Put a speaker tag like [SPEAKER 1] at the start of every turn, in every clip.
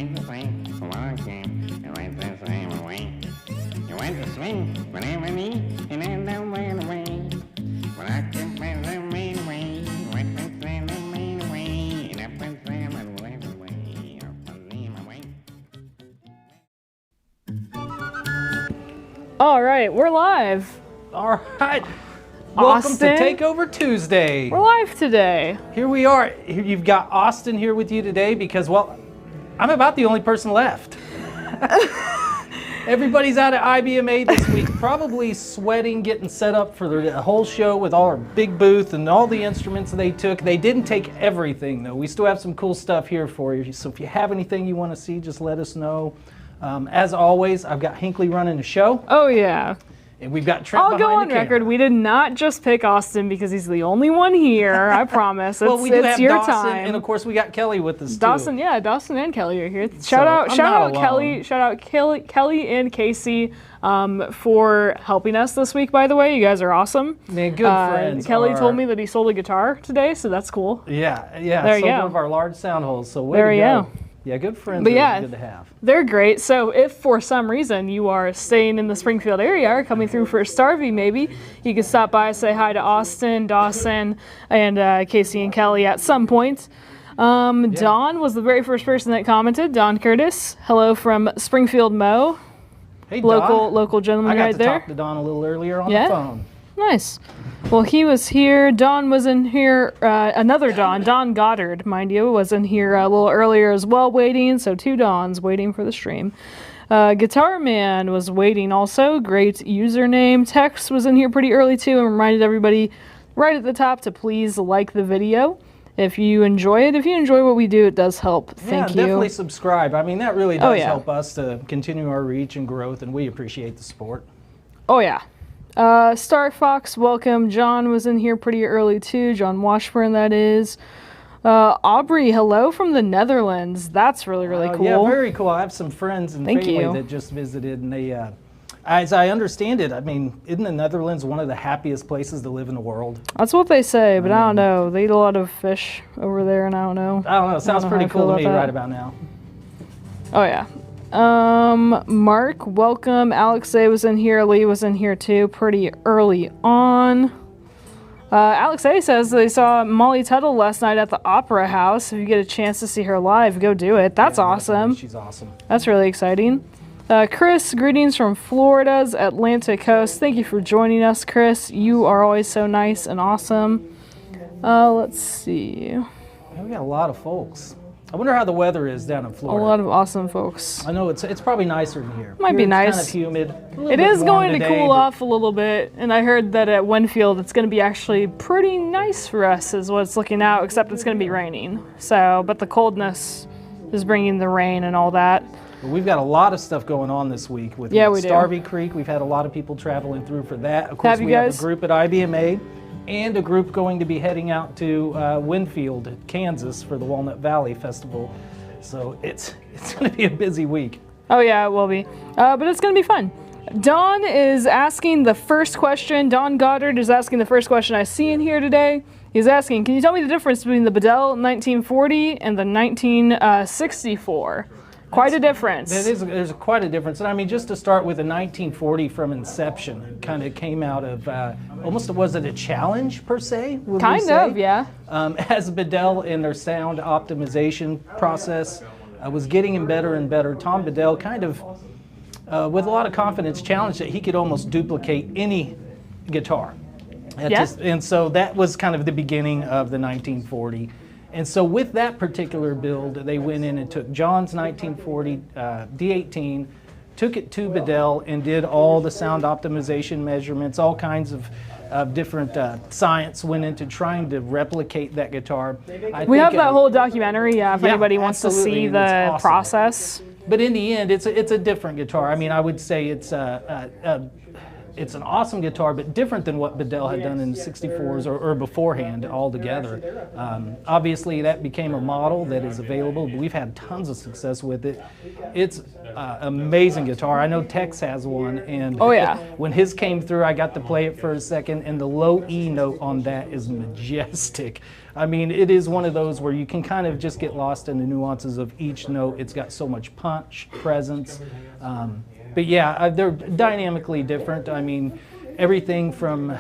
[SPEAKER 1] went to swing, along came, you went to swing away. You went to swing, whenever me, and then don't went away. When I can find the main way, went to swing the main way, and up and swim and went away, up and my way.
[SPEAKER 2] All right, we're live.
[SPEAKER 3] All right. Welcome
[SPEAKER 2] Austin.
[SPEAKER 3] to Takeover Tuesday.
[SPEAKER 2] We're live today.
[SPEAKER 3] Here we are. You've got Austin here with you today because, well, I'm about the only person left. Everybody's out at IBMA this week, probably sweating, getting set up for the whole show with all our big booth and all the instruments they took. They didn't take everything, though. We still have some cool stuff here for you. So if you have anything you want to see, just let us know. As always, I've got Hinckley running the show.
[SPEAKER 2] Oh, yeah.
[SPEAKER 3] And we've got Trent
[SPEAKER 2] I'll
[SPEAKER 3] behind
[SPEAKER 2] go on
[SPEAKER 3] the camera.
[SPEAKER 2] record. We did not just pick Austin because he's the only one here. I promise.
[SPEAKER 3] Well, we do
[SPEAKER 2] it's
[SPEAKER 3] have
[SPEAKER 2] your
[SPEAKER 3] Dawson,
[SPEAKER 2] time.
[SPEAKER 3] and of course we got Kelly with us
[SPEAKER 2] Dawson,
[SPEAKER 3] too.
[SPEAKER 2] yeah, Dawson and Kelly are here.
[SPEAKER 3] I'm
[SPEAKER 2] Shout out
[SPEAKER 3] not
[SPEAKER 2] Kelly.
[SPEAKER 3] alone.
[SPEAKER 2] Shout out Kelly and Casey for helping us this week. By the way, you guys are awesome.
[SPEAKER 3] Man, good friends.
[SPEAKER 2] Kelly told me that he sold a guitar today, so that's cool.
[SPEAKER 3] Yeah.
[SPEAKER 2] There you
[SPEAKER 3] So
[SPEAKER 2] go.
[SPEAKER 3] one of our large sound holes. So way
[SPEAKER 2] There
[SPEAKER 3] to
[SPEAKER 2] you
[SPEAKER 3] go.
[SPEAKER 2] go.
[SPEAKER 3] Yeah, good friends.
[SPEAKER 2] But
[SPEAKER 3] are
[SPEAKER 2] yeah.
[SPEAKER 3] good to have.
[SPEAKER 2] They're great. So if for some reason you are staying in the Springfield area or coming through for a Starvey maybe, you can stop by, say hi to Austin, Dawson, and Casey and Kelly at some point. Don was the very first person that commented. Don Curtis. Hello from Springfield Mo.
[SPEAKER 3] Hey,
[SPEAKER 2] Local
[SPEAKER 3] Don.
[SPEAKER 2] gentleman
[SPEAKER 3] I got
[SPEAKER 2] right
[SPEAKER 3] to
[SPEAKER 2] there.
[SPEAKER 3] talk to Don a little earlier on
[SPEAKER 2] Yeah?
[SPEAKER 3] the phone.
[SPEAKER 2] Nice. Well, he was here. Don was in here. Another Don Goddard, mind you, was in here a little earlier as well, waiting. So 2 Dons waiting for the stream. Guitar Man was waiting also. Great username. Tex was in here pretty early too and reminded everybody right at the top to please like the video if you enjoy it. If you enjoy what we do, it does help. Thank you.
[SPEAKER 3] Definitely subscribe. I mean, that really does
[SPEAKER 2] yeah.
[SPEAKER 3] help us to continue our reach and growth, and we appreciate the support.
[SPEAKER 2] Oh, yeah. Star Fox, welcome. John was in here pretty early, too. John Washburn, that is. Aubrey, hello from the Netherlands. That's really, really cool.
[SPEAKER 3] Yeah, very cool. I have some friends and
[SPEAKER 2] Thank
[SPEAKER 3] family
[SPEAKER 2] you.
[SPEAKER 3] that just visited, and they, as I understand it, I mean, isn't the Netherlands one of the happiest places to live in the world?
[SPEAKER 2] That's what they say, but I don't know. They eat a lot of fish over there, and I don't know.
[SPEAKER 3] I don't know. It sounds
[SPEAKER 2] how
[SPEAKER 3] pretty
[SPEAKER 2] I feel
[SPEAKER 3] cool to me
[SPEAKER 2] about that.
[SPEAKER 3] right about now.
[SPEAKER 2] Oh, yeah. Mark, welcome. Alex A was in here. Lee was in here, too, pretty early on. Alex A says they saw Molly Tuttle last night at the Opera House. If you get a chance to see her live, go do it. That's awesome.
[SPEAKER 3] She's awesome.
[SPEAKER 2] That's really exciting. Chris, greetings from Florida's Atlantic coast. Thank you for joining us, Chris. You are always so nice and awesome. Let's see.
[SPEAKER 3] Yeah, we got a lot of folks. I wonder how the weather is down in
[SPEAKER 2] A
[SPEAKER 3] Florida.
[SPEAKER 2] lot of awesome folks.
[SPEAKER 3] I know it's probably nicer than here.
[SPEAKER 2] Might
[SPEAKER 3] Here
[SPEAKER 2] be
[SPEAKER 3] it's
[SPEAKER 2] nice.
[SPEAKER 3] kind of humid. A little
[SPEAKER 2] It
[SPEAKER 3] bit
[SPEAKER 2] is
[SPEAKER 3] warm
[SPEAKER 2] going to
[SPEAKER 3] today,
[SPEAKER 2] cool
[SPEAKER 3] but
[SPEAKER 2] off a little bit, and I heard that at Winfield it's going to be actually pretty nice for us is what it's looking out, except it's going to be raining. So, but the coldness is bringing the rain and all that.
[SPEAKER 3] We've got a lot of stuff going on this week with
[SPEAKER 2] Yeah, we do.
[SPEAKER 3] Starvey Creek. We've had a lot of people traveling through for that. Of course,
[SPEAKER 2] Have you
[SPEAKER 3] we have
[SPEAKER 2] guys?
[SPEAKER 3] a group at IBMA and a group going to be heading out to Winfield, Kansas for the Walnut Valley Festival. So it's going to be a busy week.
[SPEAKER 2] Oh yeah, it will be. But it's going to be fun. Don is asking the first question. Don Goddard is asking the first question I see in here today. He's asking, can you tell me the difference between the Bedell 1940 and the 1964? Quite a difference.
[SPEAKER 3] There's quite a difference. And I mean, just to start with, the 1940 from inception, it kind of came out of, almost, was it a challenge per se? would we
[SPEAKER 2] Kind
[SPEAKER 3] say?
[SPEAKER 2] of, yeah.
[SPEAKER 3] As Bedell in their sound optimization process was getting better and better, Tom Bedell kind of, with a lot of confidence, challenged that he could almost duplicate any guitar.
[SPEAKER 2] Yeah.
[SPEAKER 3] And so that was kind of the beginning of the 1940. And so with that particular build, they went in and took John's 1940 D18, took it to Bedell, and did all the sound optimization measurements, all kinds of different science went into trying to replicate that guitar.
[SPEAKER 2] We have that whole documentary, if anybody wants to
[SPEAKER 3] absolutely,
[SPEAKER 2] see
[SPEAKER 3] and it's
[SPEAKER 2] the
[SPEAKER 3] awesome.
[SPEAKER 2] process.
[SPEAKER 3] But in the end, it's a different guitar. I mean, I would say it's it's an awesome guitar, but different than what Bedell had done in the 64s or beforehand altogether. Obviously, that became a model that is available, but we've had tons of success with it. It's amazing guitar. I know Tex has one, and
[SPEAKER 2] Oh, yeah.
[SPEAKER 3] when his came through, I got to play it for a second, and the low E note on that is majestic. I mean, it is one of those where you can kind of just get lost in the nuances of each note. It's got so much punch, presence. But yeah, they're dynamically different. I mean, everything from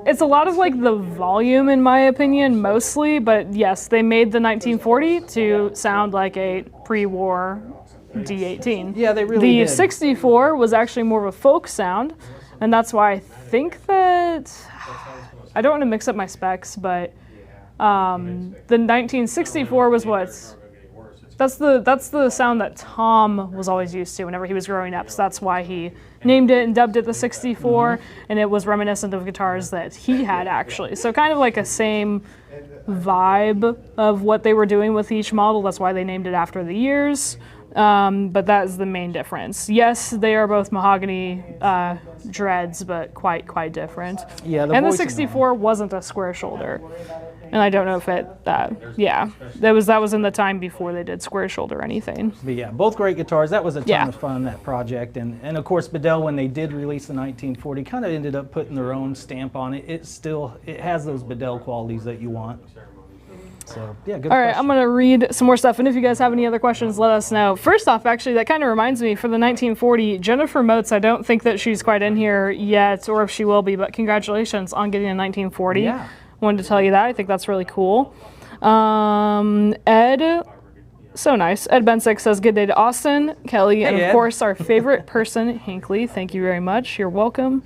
[SPEAKER 2] it's a lot of like the volume, in my opinion, mostly. But yes, they made the 1940 to sound like a pre-war D18.
[SPEAKER 3] Yeah, they really
[SPEAKER 2] did. The
[SPEAKER 3] did.
[SPEAKER 2] 64 was actually more of a folk sound, and that's why I think that I don't want to mix up my specs, but the 1964 was what's. That's the sound that Tom was always used to whenever he was growing up. So that's why he named it and dubbed it the 64, and it was reminiscent of guitars that he had actually. So kind of like a same vibe of what they were doing with each model. That's why they named it after the years. But that is the main difference. Yes, they are both mahogany dreads, but quite different.
[SPEAKER 3] Yeah,
[SPEAKER 2] and the 64 wasn't a square shoulder. And I don't know if it, that was in the time before they did square shoulder or anything.
[SPEAKER 3] But yeah, both great guitars. That was a ton of fun, that project. And of course, Bedell, when they did release the 1940, kind of ended up putting their own stamp on it. It has those Bedell qualities that you want. So, yeah, good
[SPEAKER 2] All right,
[SPEAKER 3] question.
[SPEAKER 2] I'm going to read some more stuff, and if you guys have any other questions, let us know. First off, actually, that kind of reminds me, for the 1940, Jennifer Motes, I don't think that she's quite in here yet, or if she will be, but congratulations on getting a 1940.
[SPEAKER 3] Yeah.
[SPEAKER 2] Wanted to tell you that. I think that's really cool. Ed, so nice. Ed Bensick says, good day to Austin, Kelly, and of
[SPEAKER 3] Ed.
[SPEAKER 2] course, our favorite person, Hinckley. Thank you very much. You're welcome.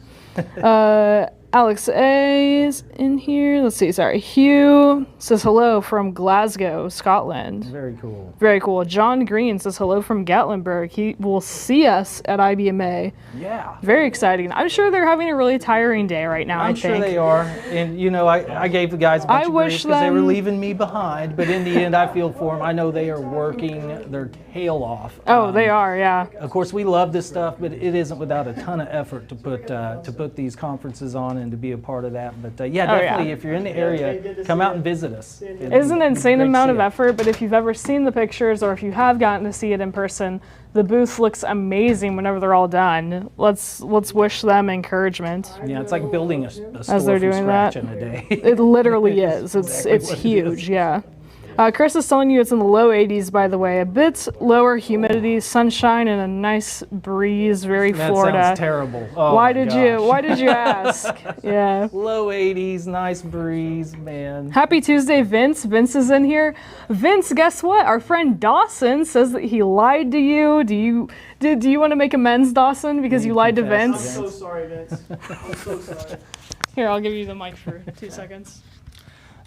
[SPEAKER 2] Alex A is in here. Let's see. Sorry. Hugh says hello from Glasgow, Scotland.
[SPEAKER 3] Very cool.
[SPEAKER 2] Very cool. John Green says hello from Gatlinburg. He will see us at IBMA.
[SPEAKER 3] Yeah.
[SPEAKER 2] Very exciting. I'm sure they're having a really tiring day right now.
[SPEAKER 3] I'm sure they are. And, you know, I gave the guys a bunch of grief because they were leaving me behind. But in the end, I feel for them. I know they are working their tail off.
[SPEAKER 2] Oh, they are, yeah.
[SPEAKER 3] Of course, we love this stuff, but it isn't without a ton of effort to put these conferences on and to be a part of that. But yeah, definitely, if you're in the area, come out and visit us.
[SPEAKER 2] It's an insane amount of effort, but if you've ever seen the pictures or if you have gotten to see it in person, the booth looks amazing whenever they're all done. Let's wish them encouragement.
[SPEAKER 3] Yeah, it's like building a store
[SPEAKER 2] as they're
[SPEAKER 3] from
[SPEAKER 2] doing
[SPEAKER 3] scratch
[SPEAKER 2] that.
[SPEAKER 3] in a day.
[SPEAKER 2] It literally is. It's huge, yeah. Chris is telling you it's in the low 80s, by the way. A bit lower humidity, sunshine, and a nice breeze. Very Florida.
[SPEAKER 3] That sounds terrible. Oh,
[SPEAKER 2] Why did you ask? Yeah.
[SPEAKER 3] Low 80s, nice breeze, man.
[SPEAKER 2] Happy Tuesday, Vince. Vince is in here. Vince, guess what? Our friend Dawson says that he lied to you. Do you want to make amends, Dawson, because you lied to Vince?
[SPEAKER 4] I'm so sorry, Vince. I'm so sorry.
[SPEAKER 2] Here, I'll give you the mic for 2 seconds.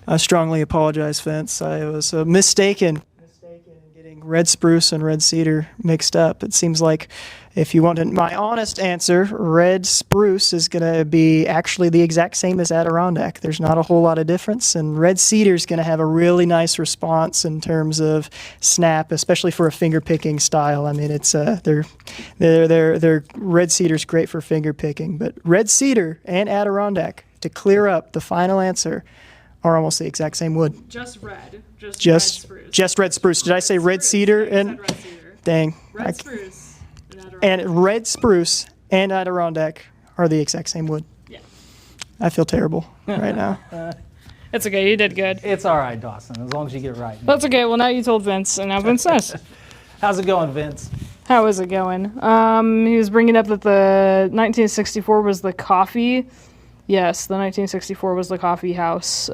[SPEAKER 4] I strongly apologize, Vince. I was mistaken in getting red spruce and red cedar mixed up. It seems like, if you want my honest answer, red spruce is going to be actually the exact same as Adirondack. There's not a whole lot of difference, and red cedar is going to have a really nice response in terms of snap, especially for a finger picking style. I mean, it's they're red cedar's great for finger picking, but red cedar and Adirondack, to clear up the final answer, are almost the exact same wood.
[SPEAKER 2] Just red.
[SPEAKER 4] Just red spruce. Did I say red cedar? And
[SPEAKER 2] red cedar.
[SPEAKER 4] dang.
[SPEAKER 2] Red spruce.
[SPEAKER 4] And red spruce and Adirondack are the exact same wood.
[SPEAKER 2] Yeah.
[SPEAKER 4] I feel terrible right now.
[SPEAKER 2] It's okay. You did good.
[SPEAKER 3] It's all right, Dawson, as long as you get it right.
[SPEAKER 2] That's okay. Well, now you told Vince, and now Vince knows.
[SPEAKER 3] How's it going, Vince?
[SPEAKER 2] How is it going? He was bringing up that the 1964 was the coffee. Yes, the 1964 was the coffee house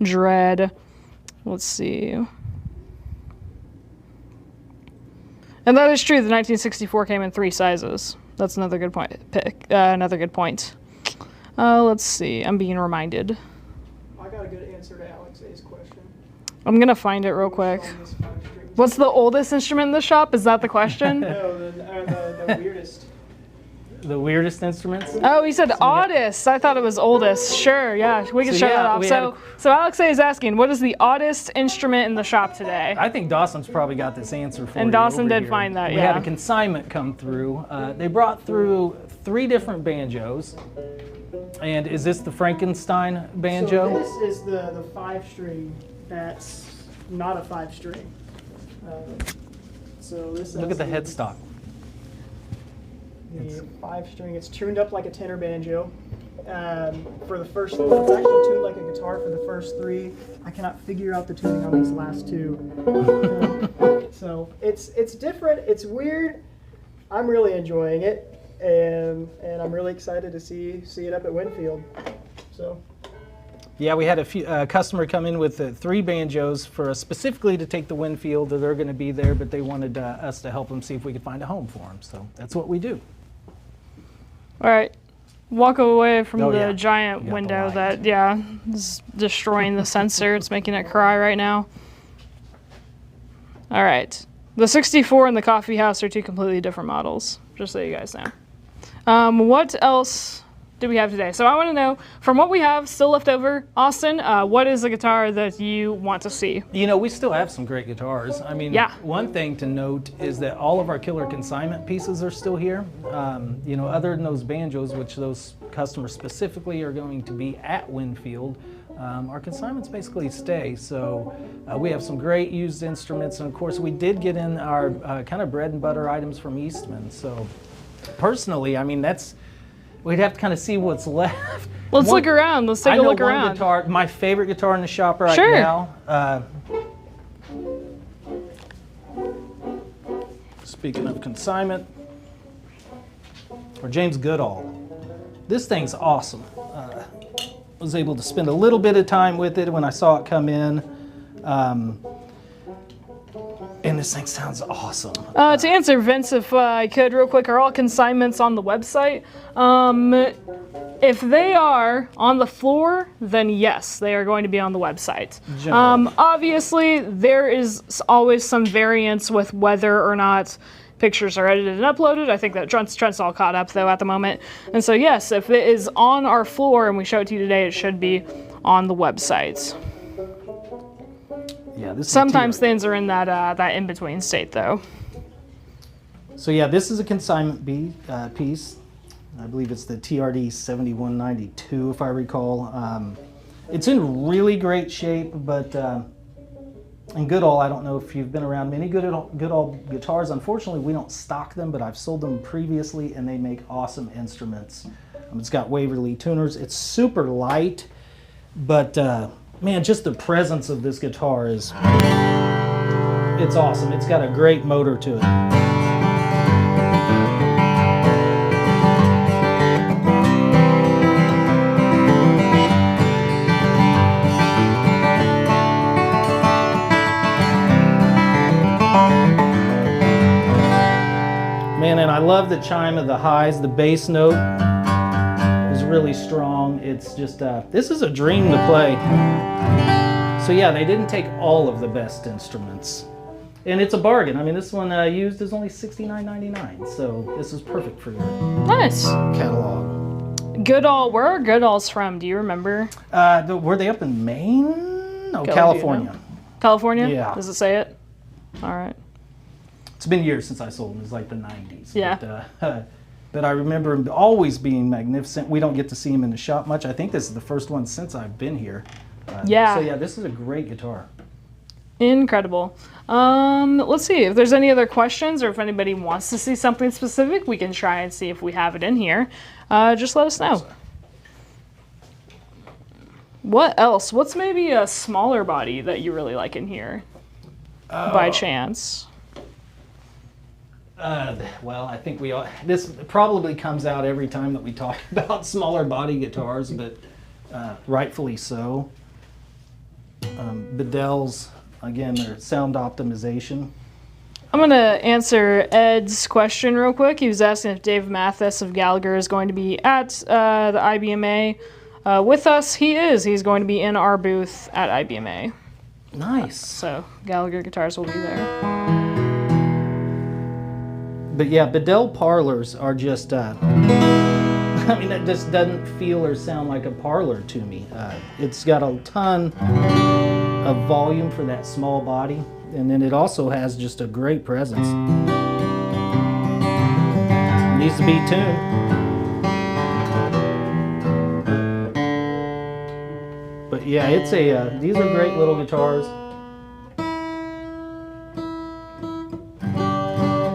[SPEAKER 2] dread. Let's see. And that is true. The 1964 came in 3 sizes. That's another good point. Another good point. Let's see. I'm being reminded.
[SPEAKER 5] I got a good answer to Alex A's question.
[SPEAKER 2] I'm gonna find it real quick. What's the oldest instrument in the shop? Is that the question?
[SPEAKER 5] No, the weirdest.
[SPEAKER 3] The weirdest instruments?
[SPEAKER 2] Oh, he said oddest. I thought it was oldest. Sure, yeah, we can
[SPEAKER 3] So,
[SPEAKER 2] show
[SPEAKER 3] yeah,
[SPEAKER 2] that off.
[SPEAKER 3] we had
[SPEAKER 2] So Alex A is asking, what is the oddest instrument in the shop today?
[SPEAKER 3] I think Dawson's probably got this answer for you.
[SPEAKER 2] And Dawson
[SPEAKER 3] over
[SPEAKER 2] did
[SPEAKER 3] here.
[SPEAKER 2] find that,
[SPEAKER 3] We
[SPEAKER 2] yeah.
[SPEAKER 3] had a consignment come through. They brought through 3 different banjos. And is this the Frankenstein banjo?
[SPEAKER 5] So this is the 5-string that's not a 5-string. So this
[SPEAKER 3] Look
[SPEAKER 5] is
[SPEAKER 3] at the headstock.
[SPEAKER 5] The 5-string. It's tuned up like a tenor banjo. for the first. It's actually tuned like a guitar for the first 3. I cannot figure out the tuning on these last 2. So it's different. It's weird. I'm really enjoying it, and I'm really excited to see it up at Winfield. So.
[SPEAKER 3] Yeah, we had a customer come in with 3 banjos for us specifically to take to Winfield. They're going to be there, but they wanted us to help them see if we could find a home for them. So that's what we do.
[SPEAKER 2] All right. Walk away from
[SPEAKER 3] Oh,
[SPEAKER 2] the
[SPEAKER 3] yeah.
[SPEAKER 2] giant
[SPEAKER 3] You got the
[SPEAKER 2] window
[SPEAKER 3] light.
[SPEAKER 2] that, is destroying the sensor. It's making it cry right now. All right. The 64 and the coffee house are 2 completely different models, just so you guys know. What else do we have today? So I want to know, from what we have still left over, Austin, what is the guitar that you want to see?
[SPEAKER 3] You know, we still have some great guitars. I mean,
[SPEAKER 2] Yeah.
[SPEAKER 3] one thing to note is that all of our killer consignment pieces are still here. You know, other than those banjos, which those customers specifically are going to be at Winfield, our consignments basically stay. So we have some great used instruments, and of course we did get in our kind of bread and butter items from Eastman. So personally, I mean, we'd have to kind of see what's left.
[SPEAKER 2] Let's look around. Let's take a look around.
[SPEAKER 3] One guitar, my favorite guitar in the shop right
[SPEAKER 2] Sure.
[SPEAKER 3] now. Speaking of consignment, or James Goodall. This thing's awesome. Was able to spend a little bit of time with it when I saw it come in. And this thing sounds awesome.
[SPEAKER 2] To answer Vince, if I could real quick, are all consignments on the website? If they are on the floor, then yes, they are going to be on the website.
[SPEAKER 3] Generally.
[SPEAKER 2] Obviously, there is always some variance with whether or not pictures are edited and uploaded. I think that Trent's all caught up though at the moment. And so yes, if it is on our floor and we show it to you today, it should be on the website.
[SPEAKER 3] Yeah, this is
[SPEAKER 2] Sometimes
[SPEAKER 3] TRD.
[SPEAKER 2] things are in that in-between state though.
[SPEAKER 3] So yeah, this is a consignment piece. I believe it's the TRD 7192, if I recall. It's in really great shape, but in Goodall, I don't know if you've been around many Goodall guitars. Unfortunately, we don't stock them, but I've sold them previously, and they make awesome instruments. It's got Waverly tuners. It's super light, but man, just the presence of this guitar it's awesome. It's got a great motor to it. Man, and I love the chime of the highs. The bass note is really strong. It's just, this is a dream to play. So yeah, they didn't take all of the best instruments. And it's a bargain. I mean, this one used is only $69.99, so this is perfect for your
[SPEAKER 2] Nice.
[SPEAKER 3] catalog.
[SPEAKER 2] Goodall, where are Goodalls from? Do you remember?
[SPEAKER 3] Were they up in Maine? No,
[SPEAKER 2] Do you
[SPEAKER 3] California.
[SPEAKER 2] know? California?
[SPEAKER 3] Yeah.
[SPEAKER 2] Does it say it? All right.
[SPEAKER 3] It's been years since I sold them. It was like the 90s.
[SPEAKER 2] Yeah.
[SPEAKER 3] But I remember them always being magnificent. We don't get to see them in the shop much. I think this is the first one since I've been here.
[SPEAKER 2] Yeah.
[SPEAKER 3] So yeah, this is a great guitar.
[SPEAKER 2] Incredible. Let's see if there's any other questions or if anybody wants to see something specific, we can try and see if we have it in here. Just let us know. What else? What's maybe a smaller body that you really like in here by chance?
[SPEAKER 3] Well, I think this probably comes out every time that we talk about smaller body guitars, but rightfully so. Bedell's, again, their sound optimization.
[SPEAKER 2] I'm going to answer Ed's question real quick. He was asking if Dave Mathis of Gallagher is going to be at the IBMA with us. He is. He's going to be in our booth at IBMA.
[SPEAKER 3] Nice.
[SPEAKER 2] So Gallagher guitars will be there.
[SPEAKER 3] But yeah, Bedell parlors are just, I mean, it just doesn't feel or sound like a parlor to me. It's got a ton of volume for that small body, and then it also has just a great presence. It needs to be tuned. But yeah, it's these are great little guitars.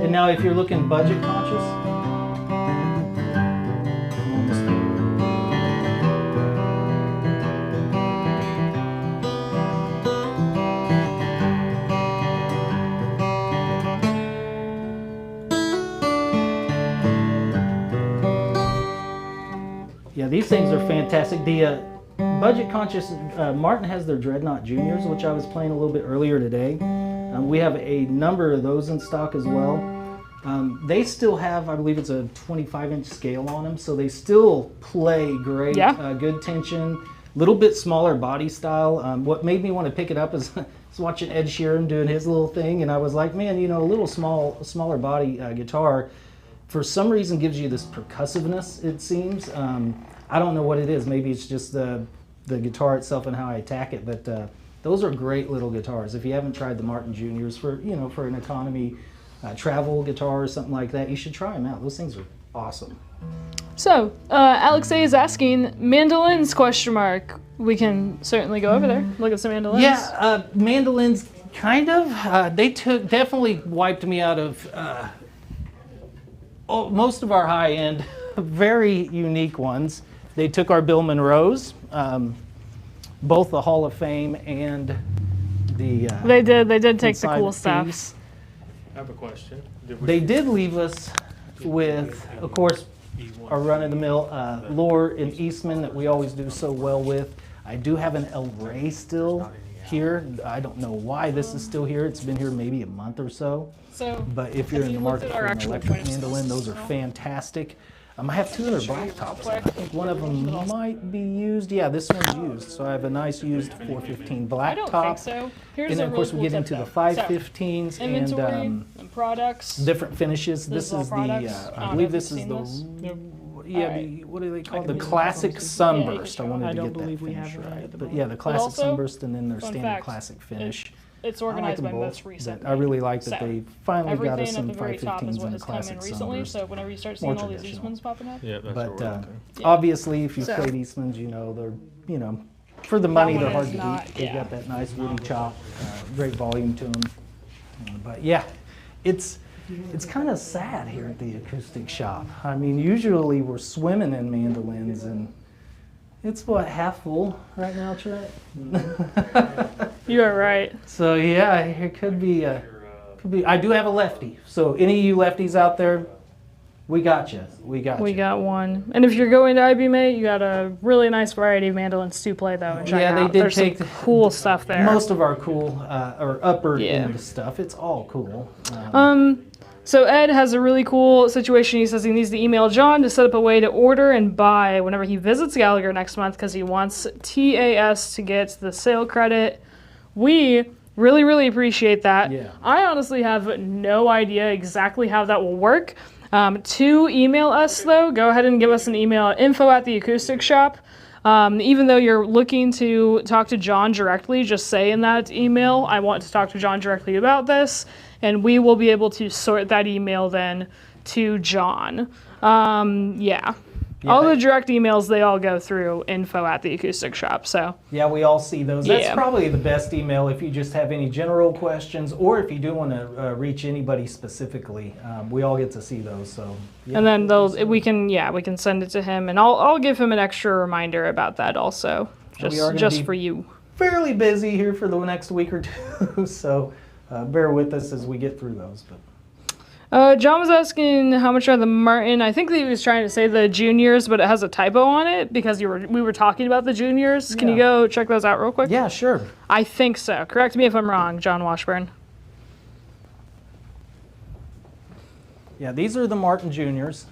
[SPEAKER 3] And now if you're looking budget conscious, these things are fantastic. The budget conscious Martin has their Dreadnought Juniors, which I was playing a little bit earlier today. We have a number of those in stock as well. They still have, I believe it's a 25-inch scale on them, so they still play great.
[SPEAKER 2] Yeah.
[SPEAKER 3] Good tension, little bit smaller body style. What made me want to pick it up is watching Ed Sheeran doing his little thing, and I was like, man, you know, a little smaller body guitar, for some reason gives you this percussiveness, it seems. I don't know what it is. Maybe it's just the guitar itself and how I attack it, but those are great little guitars. If you haven't tried the Martin Juniors for an economy travel guitar or something like that, you should try them out. Those things are awesome.
[SPEAKER 2] So, Alex A is asking, mandolins, question mark. We can certainly go over there, look at some mandolins.
[SPEAKER 3] Yeah, mandolins, kind of. They definitely wiped me out of most of our high-end, very unique ones. They took our Bill Monroes, both the Hall of Fame and the
[SPEAKER 2] They did take the
[SPEAKER 3] inside
[SPEAKER 2] cool
[SPEAKER 3] piece.
[SPEAKER 2] stuff.
[SPEAKER 6] I have a question.
[SPEAKER 3] They did leave us with, of course, our run-of-the-mill Lore and Eastman that we always do so well with. I do have an El Rey still here. I don't know why this is still here. It's been here maybe a month or so.
[SPEAKER 2] So,
[SPEAKER 3] But if you're
[SPEAKER 2] have
[SPEAKER 3] in the
[SPEAKER 2] you looked
[SPEAKER 3] market
[SPEAKER 2] at our
[SPEAKER 3] for an
[SPEAKER 2] actual
[SPEAKER 3] electric
[SPEAKER 2] price
[SPEAKER 3] mandolin, those are
[SPEAKER 2] list?
[SPEAKER 3] fantastic. I have two other black tops. I think one of them might be used. Yeah, this one's used. So I have a nice used 415 black
[SPEAKER 2] I don't
[SPEAKER 3] top.
[SPEAKER 2] think so. Here's
[SPEAKER 3] And then,
[SPEAKER 2] a
[SPEAKER 3] of course,
[SPEAKER 2] really
[SPEAKER 3] we
[SPEAKER 2] cool
[SPEAKER 3] get into
[SPEAKER 2] tip,
[SPEAKER 3] the
[SPEAKER 2] though.
[SPEAKER 3] 515s
[SPEAKER 2] So, inventory and products.
[SPEAKER 3] different finishes.
[SPEAKER 2] This
[SPEAKER 3] This
[SPEAKER 2] is all
[SPEAKER 3] is the,
[SPEAKER 2] products.
[SPEAKER 3] I believe
[SPEAKER 2] Have
[SPEAKER 3] this
[SPEAKER 2] you
[SPEAKER 3] is
[SPEAKER 2] seen
[SPEAKER 3] the,
[SPEAKER 2] this? Nope.
[SPEAKER 3] yeah,
[SPEAKER 2] Alright.
[SPEAKER 3] the, what do they call it? The
[SPEAKER 5] can
[SPEAKER 3] classic
[SPEAKER 5] see.
[SPEAKER 3] sunburst. I
[SPEAKER 2] Yeah,
[SPEAKER 3] wanted
[SPEAKER 5] I
[SPEAKER 3] to
[SPEAKER 5] don't
[SPEAKER 3] get that
[SPEAKER 5] believe we
[SPEAKER 3] finish
[SPEAKER 5] have that
[SPEAKER 3] right.
[SPEAKER 5] at the
[SPEAKER 3] But
[SPEAKER 5] moment.
[SPEAKER 3] yeah, the classic
[SPEAKER 2] also,
[SPEAKER 3] sunburst and then their
[SPEAKER 2] fun
[SPEAKER 3] standard
[SPEAKER 2] fact,
[SPEAKER 3] classic finish.
[SPEAKER 2] It's
[SPEAKER 3] I like
[SPEAKER 2] organized
[SPEAKER 3] them
[SPEAKER 2] by
[SPEAKER 3] both,
[SPEAKER 2] most recent.
[SPEAKER 3] but I really like that
[SPEAKER 2] So,
[SPEAKER 3] they finally got us
[SPEAKER 2] Everything
[SPEAKER 3] some
[SPEAKER 2] at the very top is
[SPEAKER 3] 515s
[SPEAKER 2] what
[SPEAKER 3] and a
[SPEAKER 2] has come in
[SPEAKER 3] classic
[SPEAKER 2] recently.
[SPEAKER 3] sunburst.
[SPEAKER 2] So whenever you start
[SPEAKER 3] More
[SPEAKER 2] seeing all these
[SPEAKER 3] traditional.
[SPEAKER 2] Eastmans popping up,
[SPEAKER 6] Yeah, that's
[SPEAKER 3] But
[SPEAKER 6] what we're looking.
[SPEAKER 3] obviously, if you've
[SPEAKER 2] So-
[SPEAKER 3] played Eastmans, you know they're, you know, for the money
[SPEAKER 2] one
[SPEAKER 3] they're hard
[SPEAKER 2] is
[SPEAKER 3] to
[SPEAKER 2] not-
[SPEAKER 3] beat. They've
[SPEAKER 2] yeah.
[SPEAKER 3] got that nice woody chop, great volume to them. But yeah, it's kind of sad here at the acoustic shop. I mean, usually we're swimming in mandolins, and it's what, half full right now, Trent?
[SPEAKER 2] you are right.
[SPEAKER 3] So yeah, it could be. I do have a lefty. So any of you lefties out there, we got you. We got
[SPEAKER 2] We
[SPEAKER 3] you.
[SPEAKER 2] got one. And if you're going to IBMA, you got a really nice variety of mandolins to play though. And check
[SPEAKER 3] Yeah, they
[SPEAKER 2] out.
[SPEAKER 3] did
[SPEAKER 2] There's
[SPEAKER 3] take
[SPEAKER 2] some cool stuff there.
[SPEAKER 3] Most of our cool or upper
[SPEAKER 2] Yeah.
[SPEAKER 3] end stuff. It's all cool.
[SPEAKER 2] So Ed has a really cool situation. He says he needs to email John to set up a way to order and buy whenever he visits Gallagher next month because he wants TAS to get the sale credit. We really, really appreciate that.
[SPEAKER 3] Yeah.
[SPEAKER 2] I honestly have no idea exactly how that will work. To email us, though, go ahead and give us an email at info@theacousticshop. Even though you're looking to talk to John directly, just say in that email, I want to talk to John directly about this, and we will be able to sort that email then to John. Yeah. All the direct emails, they all go through info@theacousticshop. So
[SPEAKER 3] Yeah, we all see those. That's
[SPEAKER 2] Yeah.
[SPEAKER 3] probably the best email if you just have any general questions or if you do want to reach anybody specifically. We all get to see those. So yeah.
[SPEAKER 2] and then we can send it to him, and I'll give him an extra reminder about that also,
[SPEAKER 3] we are gonna
[SPEAKER 2] just
[SPEAKER 3] be-
[SPEAKER 2] for you.
[SPEAKER 3] fairly busy here for the next week or two. So bear with us as we get through those. But
[SPEAKER 2] John was asking how much are the Martin. I think that he was trying to say the juniors, but it has a typo on it because we were talking about the juniors. Can you
[SPEAKER 3] Yeah.
[SPEAKER 2] go check those out real quick?
[SPEAKER 3] yeah, sure.
[SPEAKER 2] I think so. Correct me if I'm wrong, John Washburn.
[SPEAKER 3] Yeah, these are the Martin Juniors.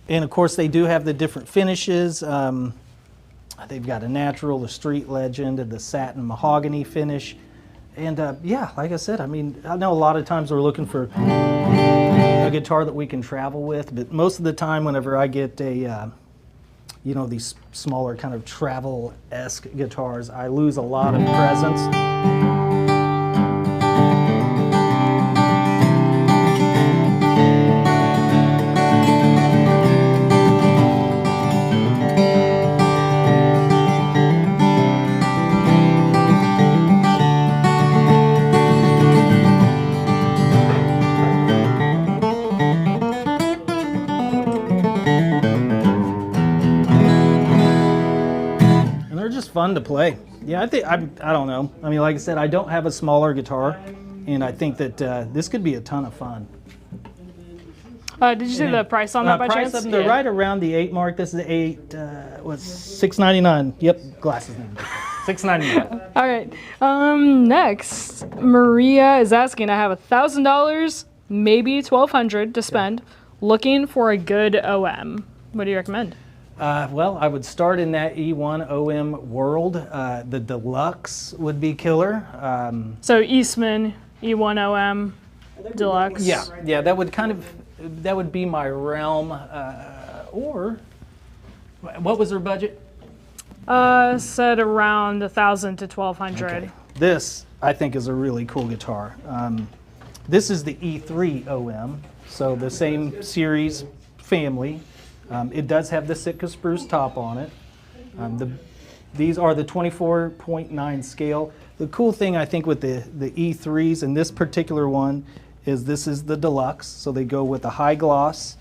[SPEAKER 3] And of course, they do have the different finishes. They've got a natural, a street legend, and the satin mahogany finish. And yeah, like I said, I mean, I know a lot of times we're looking for a guitar that we can travel with, but most of the time, whenever I get a, you know, these smaller kind of travel-esque guitars, I lose a lot of presence. And they're just fun to play. Yeah, I don't know. I mean, like I said, I don't have a smaller guitar, and I think that this could be a ton of fun.
[SPEAKER 2] Did you see the price on that by
[SPEAKER 3] price
[SPEAKER 2] chance?
[SPEAKER 3] of them, they're right around the 8 mark. This is the 8, was $6.99. Yep, glasses. $6.99.
[SPEAKER 2] All right. Next, Maria is asking, I have $1,000, maybe $1,200 to spend, looking for a good OM. What do you recommend?
[SPEAKER 3] Well, I would start in that E1 OM world. The Deluxe would be killer.
[SPEAKER 2] So Eastman, E1 OM, Deluxe.
[SPEAKER 3] Yeah, that would be my realm. Or, what was their budget?
[SPEAKER 2] Said around 1,000 to 1,200.
[SPEAKER 3] Okay. This, I think, is a really cool guitar. This is the E3 OM, so the same series family. It does have the Sitka spruce top on it. These are the 24.9 scale. The cool thing, I think, with the E3s and this particular one is this is the Deluxe, so they go with a high gloss,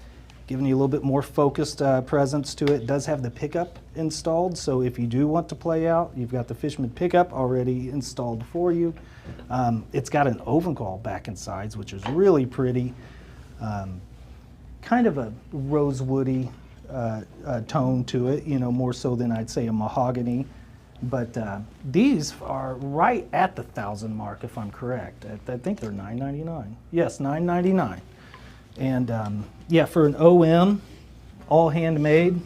[SPEAKER 3] giving you a little bit more focused presence to it. It does have the pickup installed, so if you do want to play out, you've got the Fishman pickup already installed for you. It's got an Ovencal back and sides, which is really pretty. Kind of a rosewoody tone to it, you know, more so than I'd say a mahogany. But these are right at the 1,000 mark, if I'm correct. I think they're $9.99. Yes, $9.99. And yeah, for an OM, all handmade.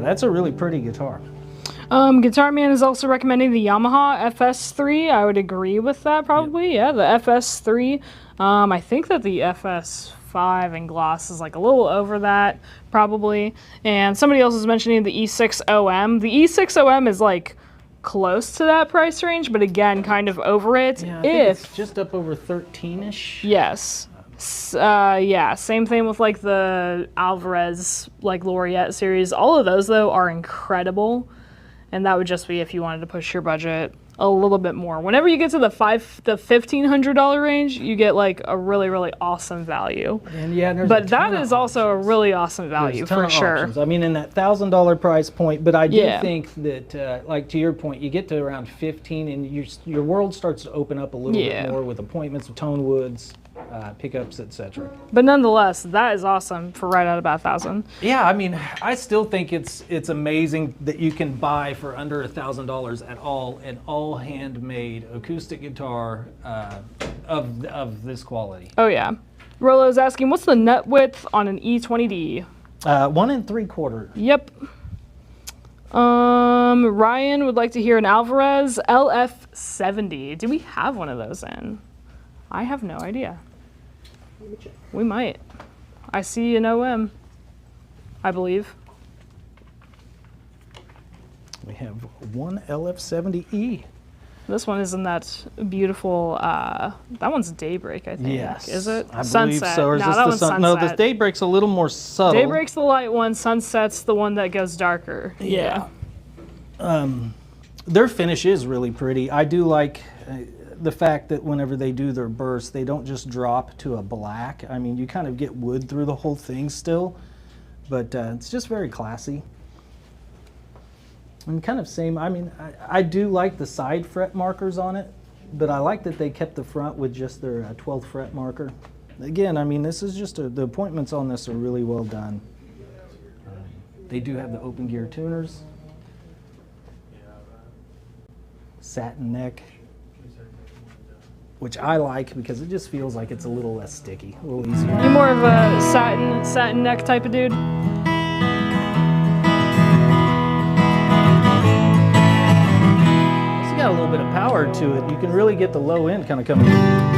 [SPEAKER 3] That's a really pretty guitar.
[SPEAKER 2] Guitar Man is also recommending the Yamaha FS3. I would agree with that probably. Yeah, the FS3. I think that the FS5 in gloss is like a little over that probably. And somebody else is mentioning the E6 OM. The E6 OM is like close to that price range, but again, kind of over it.
[SPEAKER 3] Yeah, I think it's just up over 13-ish.
[SPEAKER 2] Yes. Yeah, same thing with like the Alvarez, like Laureate series. All of those though are incredible, and that would just be if you wanted to push your budget a little bit more. Whenever you get to the $1,500 range, you get like a really, really awesome value.
[SPEAKER 3] And yeah, there's
[SPEAKER 2] but that is also a really awesome value for sure.
[SPEAKER 3] Options. I mean, in that $1,000 price point, but I do think that, like to your point, you get to around 15, and your world starts to open up a little bit more with appointments, tone woods. Pickups, etc.
[SPEAKER 2] But nonetheless, that is awesome for right at about 1,000.
[SPEAKER 3] Yeah, I mean, I still think it's amazing that you can buy for under $1,000 at all an all handmade acoustic guitar of this quality.
[SPEAKER 2] Oh yeah. Rolo's asking, what's the nut width on an E20D?
[SPEAKER 3] 1 3/4.
[SPEAKER 2] Yep. Ryan would like to hear an Alvarez LF70. Do we have one of those in? I have no idea. We might. I see an OM, I believe.
[SPEAKER 3] We have one LF70E.
[SPEAKER 2] This one is in that beautiful, that one's Daybreak, I think.
[SPEAKER 3] Yes.
[SPEAKER 2] Is it?
[SPEAKER 3] I
[SPEAKER 2] Sunset.
[SPEAKER 3] believe so. Or is
[SPEAKER 2] No,
[SPEAKER 3] this
[SPEAKER 2] that
[SPEAKER 3] the
[SPEAKER 2] one's Sunset.
[SPEAKER 3] No, this Daybreak's a little more subtle.
[SPEAKER 2] Daybreak's the light one, Sunset's the one that goes darker.
[SPEAKER 3] Yeah. Their finish is really pretty. I do like the fact that whenever they do their bursts, they don't just drop to a black. I mean, you kind of get wood through the whole thing still, but it's just very classy. And kind of same, I mean, I do like the side fret markers on it, but I like that they kept the front with just their 12th fret marker. Again, I mean, this is just, the appointments on this are really well done. They do have the open gear tuners. Satin neck, which I like because it just feels like it's a little less sticky, a little easier.
[SPEAKER 2] You more of a satin neck type of dude?
[SPEAKER 3] It's got a little bit of power to it. You can really get the low end kind of coming in.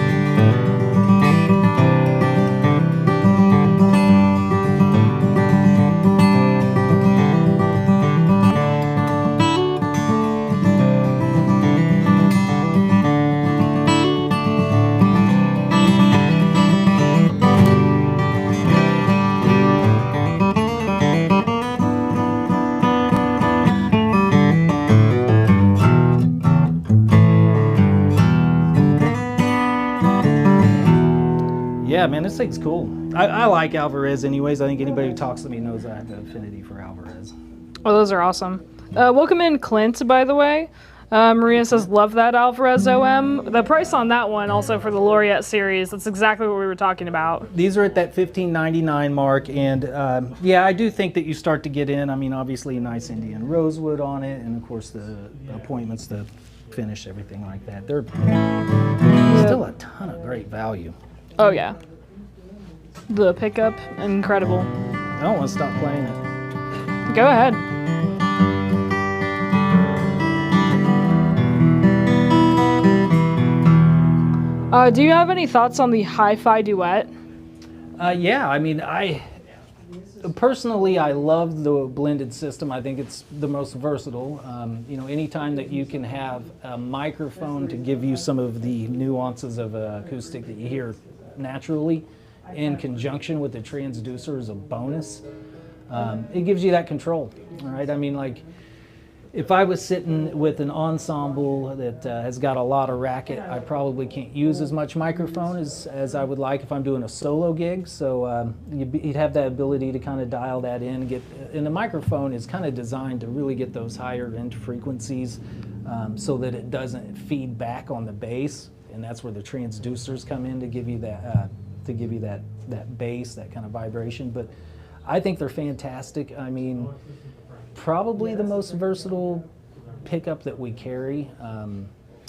[SPEAKER 3] man, this thing's cool. I like Alvarez anyways. I think anybody who talks to me knows I have an affinity for Alvarez.
[SPEAKER 2] Oh, those are awesome. Welcome in, Clint, by the way. Maria says, love that Alvarez OM. The price on that one, also for the Laureate series, that's exactly what we were talking about.
[SPEAKER 3] These are at that $15.99 mark, and yeah, I do think that you start to get in. I mean, obviously a nice Indian rosewood on it, and of course the appointments, the finish, everything like that. They're still a ton of great value.
[SPEAKER 2] Oh, yeah. The pickup, incredible.
[SPEAKER 3] I don't want to stop playing it.
[SPEAKER 2] Go ahead. Do you have any thoughts on the hi-fi duet?
[SPEAKER 3] Yeah, I mean, personally, I love the blended system. I think it's the most versatile. You know, anytime that you can have a microphone to give you some of the nuances of acoustic that you hear naturally in conjunction with the transducer is a bonus. It gives you that control, all right? I mean, like, if I was sitting with an ensemble that has got a lot of racket, I probably can't use as much microphone as I would like if I'm doing a solo gig. So you'd have that ability to kind of dial that in. And the microphone is kind of designed to really get those higher end frequencies so that it doesn't feed back on the bass. And that's where the transducers come in to give you that bass, that kind of vibration. But I think they're fantastic. I mean, probably the most versatile pickup that we carry,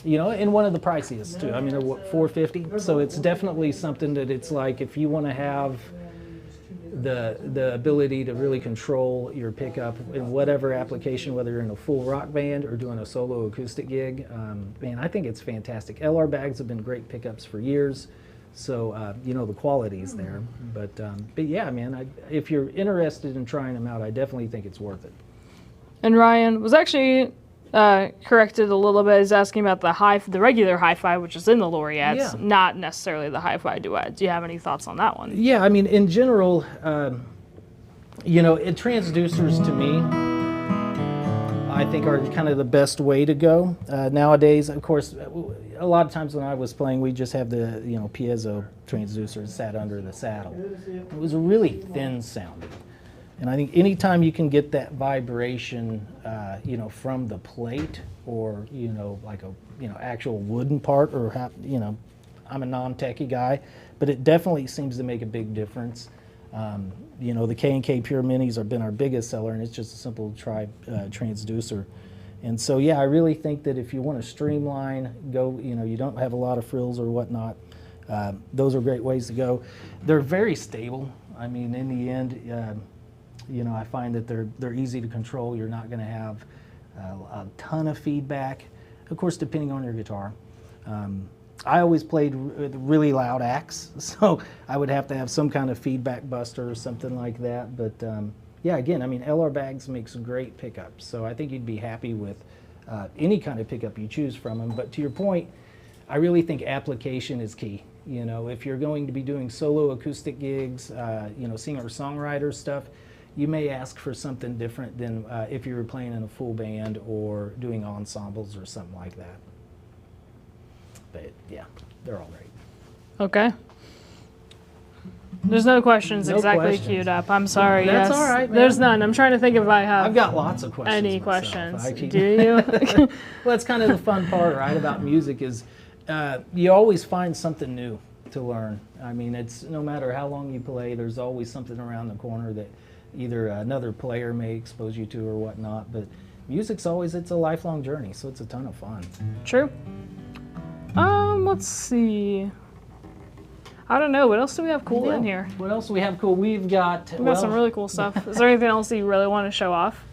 [SPEAKER 3] you know, and one of the priciest too. I mean, they're what, $450, so it's definitely something that it's like if you want to have the ability to really control your pickup in whatever application, whether you're in a full rock band or doing a solo acoustic gig, man, I think it's fantastic. LR bags have been great pickups for years. So, you know, the quality's there. But yeah, man, if you're interested in trying them out, I definitely think it's worth it.
[SPEAKER 2] And Ryan was actually corrected a little bit. He's asking about the regular hi-fi, which is in the Laureates, not necessarily the hi-fi duet. Do you have any thoughts on that one?
[SPEAKER 3] Yeah, I mean, in general, you know, transducers to me, I think are kind of the best way to go. Nowadays, of course, a lot of times when I was playing, we just have the, you know, piezo transducer sat under the saddle. It was really thin sounding. And I think anytime you can get that vibration, you know, from the plate or, you know, like a, you know, actual wooden part or, you know, I'm a non-techie guy, but it definitely seems to make a big difference. You know, the K&K Pure Minis have been our biggest seller, and it's just a simple transducer. And so, yeah, I really think that if you want to streamline, you know, you don't have a lot of frills or whatnot, those are great ways to go. They're very stable. I mean, in the end, you know, I find that they're easy to control. You're not going to have a ton of feedback, of course, depending on your guitar. I always played with really loud acts, so I would have to have some kind of feedback buster or something like that. But yeah, again, I mean, LR bags makes great pickups, so I think you'd be happy with any kind of pickup you choose from them. But to your point, I really think application is key. You know, if you're going to be doing solo acoustic gigs, you know, singer-songwriter stuff, you may ask for something different than if you were playing in a full band or doing ensembles or something like that. But yeah, they're all great.
[SPEAKER 2] Okay. There's no questions
[SPEAKER 3] No
[SPEAKER 2] exactly
[SPEAKER 3] questions.
[SPEAKER 2] queued up. I'm sorry.
[SPEAKER 3] That's
[SPEAKER 2] yes.
[SPEAKER 3] all right, man.
[SPEAKER 2] There's none. I'm trying to think if I have
[SPEAKER 3] I've got lots of questions.
[SPEAKER 2] any
[SPEAKER 3] myself.
[SPEAKER 2] questions. Do you?
[SPEAKER 3] Well, that's kind of the fun part, right, about music is you always find something new to learn. I mean, it's no matter how long you play, there's always something around the corner that either another player may expose you to or whatnot. But music's always, it's a lifelong journey, so it's a ton of fun.
[SPEAKER 2] True. Let's see. I don't know. What else do we have cool in here?
[SPEAKER 3] What else do we have cool? We've got,
[SPEAKER 2] We've got some really cool stuff. Is there anything else that you really want to show off?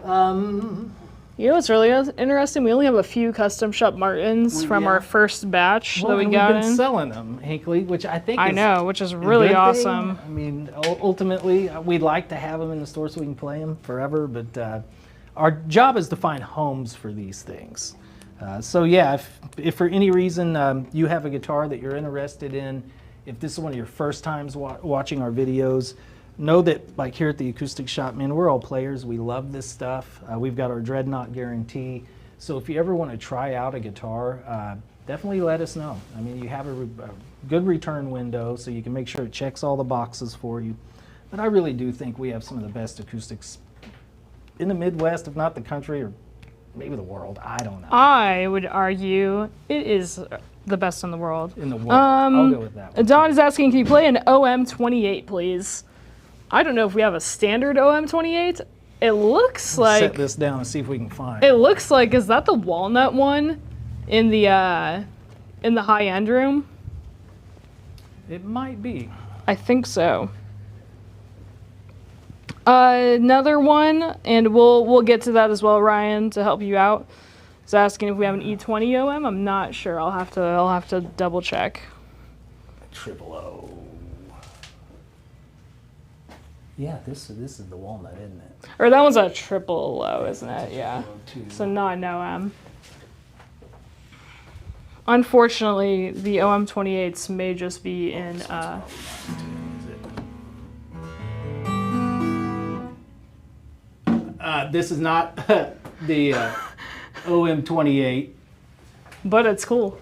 [SPEAKER 2] You know what's really interesting? We only have a few custom Shoppe Martins from our first batch that we got
[SPEAKER 3] we've been
[SPEAKER 2] in.
[SPEAKER 3] selling them, Hinckley, which I think
[SPEAKER 2] I
[SPEAKER 3] is
[SPEAKER 2] know, which is
[SPEAKER 3] a
[SPEAKER 2] really
[SPEAKER 3] good
[SPEAKER 2] awesome.
[SPEAKER 3] thing. I mean, ultimately, we'd like to have them in the store so we can play them forever, but our job is to find homes for these things. So yeah, if for any reason you have a guitar that you're interested in, if this is one of your first times watching our videos, know that like here at the Acoustic Shop, man, we're all players. We love this stuff. We've got our Dreadnought guarantee. So if you ever want to try out a guitar, definitely let us know. I mean, you have a good return window, so you can make sure it checks all the boxes for you. But I really do think we have some of the best acoustics in the Midwest, if not the country, or maybe the world. I don't know.
[SPEAKER 2] I would argue it is the best in the world.
[SPEAKER 3] In the world. I'll go with that one.
[SPEAKER 2] Don is asking, can you play an OM28, please? I don't know if we have a standard OM28. It looks like...
[SPEAKER 3] Set this down and see if we can find
[SPEAKER 2] It looks like, is that the walnut one in the high-end room?
[SPEAKER 3] It might be.
[SPEAKER 2] I think so. Another one, and we'll get to that as well, Ryan, to help you out. Is asking if we have an E20 OM. I'm not sure. I'll have to double check.
[SPEAKER 3] Triple O. Yeah, this is the walnut, isn't it?
[SPEAKER 2] Or that one's a triple low, isn't it? Yeah. So not an OM. Unfortunately, the OM28s may just be in.
[SPEAKER 3] This is not the OM28.
[SPEAKER 2] But it's cool.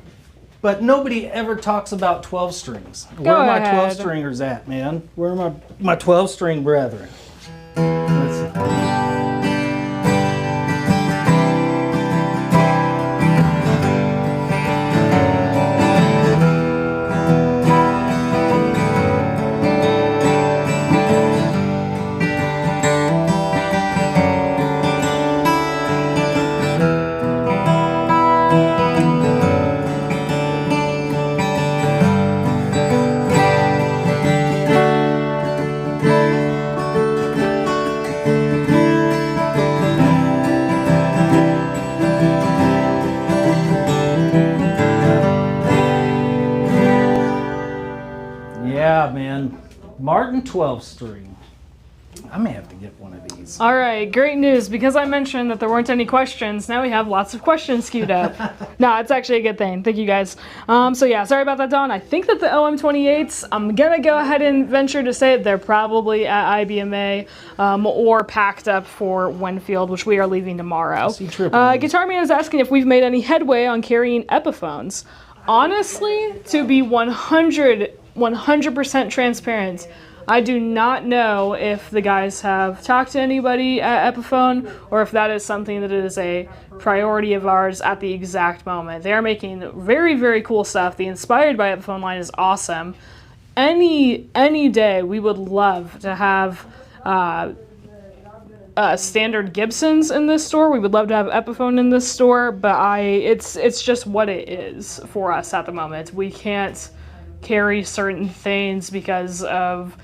[SPEAKER 3] But nobody ever talks about 12 strings.
[SPEAKER 2] Go
[SPEAKER 3] Where are my
[SPEAKER 2] ahead.
[SPEAKER 3] 12 stringers at, man? Where are my 12 string brethren? Let's see. Yeah, man. Martin 12 string. I may have to get one of these.
[SPEAKER 2] All right, great news. Because I mentioned that there weren't any questions, now we have lots of questions queued up. No, it's actually a good thing. Thank you, guys. So yeah, sorry about that, Dawn. I think that the OM28s, I'm going to go ahead and venture to say they're probably at IBMA or packed up for Winfield, which we are leaving tomorrow. Guitar Man is asking if we've made any headway on carrying Epiphones. Honestly, to be 100% transparent, I do not know if the guys have talked to anybody at Epiphone or if that is something that is a priority of ours at the exact moment. They are making very, very cool stuff. The Inspired by Epiphone line is awesome. Any day we would love to have standard Gibsons in this store. We would love to have Epiphone in this store, but it's just what it is for us at the moment. We can't carry certain things because of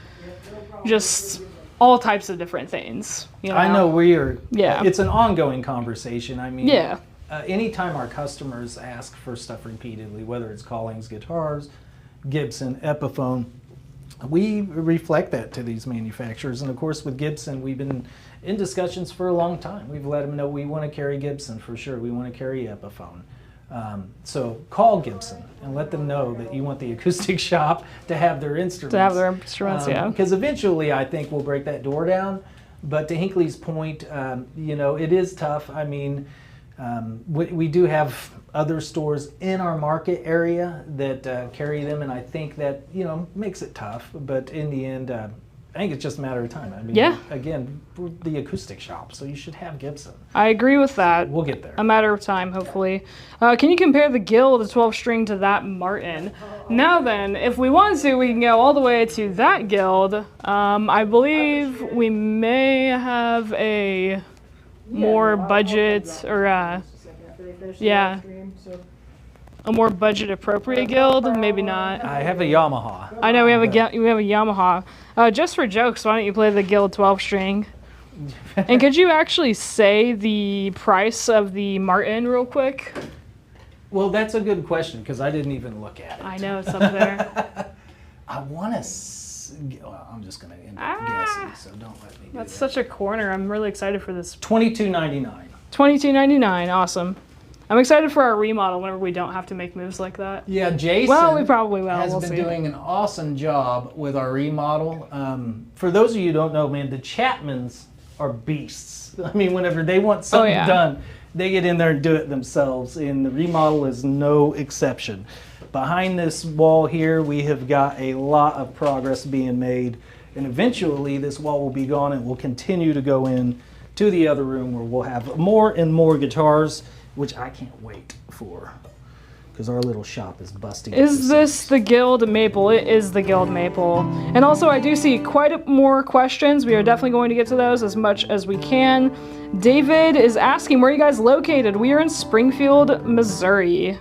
[SPEAKER 2] just all types of different things. You know?
[SPEAKER 3] I know we're.
[SPEAKER 2] Yeah.
[SPEAKER 3] It's an ongoing conversation. I mean.
[SPEAKER 2] Yeah.
[SPEAKER 3] Anytime our customers ask for stuff repeatedly, whether it's Collings guitars, Gibson, Epiphone, we reflect that to these manufacturers. And of course, with Gibson, we've been in discussions for a long time. We've let them know we want to carry Gibson for sure. We want to carry Epiphone. So call Gibson and let them know that you want the acoustic shop to have their instruments.
[SPEAKER 2] To have their instruments, yeah.
[SPEAKER 3] Because eventually, I think we'll break that door down. But to Hinckley's point, you know, it is tough. I mean, we do have other stores in our market area that carry them, and I think that, you know, makes it tough. But in the end, I think it's just a matter of time. I mean,
[SPEAKER 2] yeah.
[SPEAKER 3] Again, we're the acoustic shop, so you should have Gibson.
[SPEAKER 2] I agree with that.
[SPEAKER 3] We'll get there.
[SPEAKER 2] A matter of time, hopefully. Can you compare the Gill, the 12-string, to that Martin? Now then, if we want to, we can go all the way to that Guild. I believe we may have a more budget, or yeah, a more budget appropriate Guild. Maybe not.
[SPEAKER 3] I have a Yamaha.
[SPEAKER 2] I know we have a Yamaha. Just for jokes, why don't you play the Guild 12-string? And could you actually say the price of the Martin real quick?
[SPEAKER 3] Well, that's a good question because I didn't even look at it.
[SPEAKER 2] I know it's up there.
[SPEAKER 3] I want to. Well, I'm just going to end up guessing, so don't let me.
[SPEAKER 2] That's such a corner. I'm really excited for this.
[SPEAKER 3] $22.99.
[SPEAKER 2] $22.99. Awesome. I'm excited for our remodel whenever we don't have to make moves like that.
[SPEAKER 3] Yeah, Jason.
[SPEAKER 2] Well, we probably will.
[SPEAKER 3] Has
[SPEAKER 2] we'll
[SPEAKER 3] been
[SPEAKER 2] see.
[SPEAKER 3] doing an awesome job with our remodel. For those of you who don't know, man, the Chapmans are beasts. I mean, whenever they want something done, they get in there and do it themselves, and the remodel is no exception. Behind this wall here, we have got a lot of progress being made, and eventually this wall will be gone and we'll continue to go in to the other room where we'll have more and more guitars, which I can't wait for, because our little shop is busting.
[SPEAKER 2] Is this the Guild Maple? It is the Guild Maple. And also, I do see quite more questions. We are definitely going to get to those as much as we can. David is asking, where are you guys located? We are in Springfield, Missouri.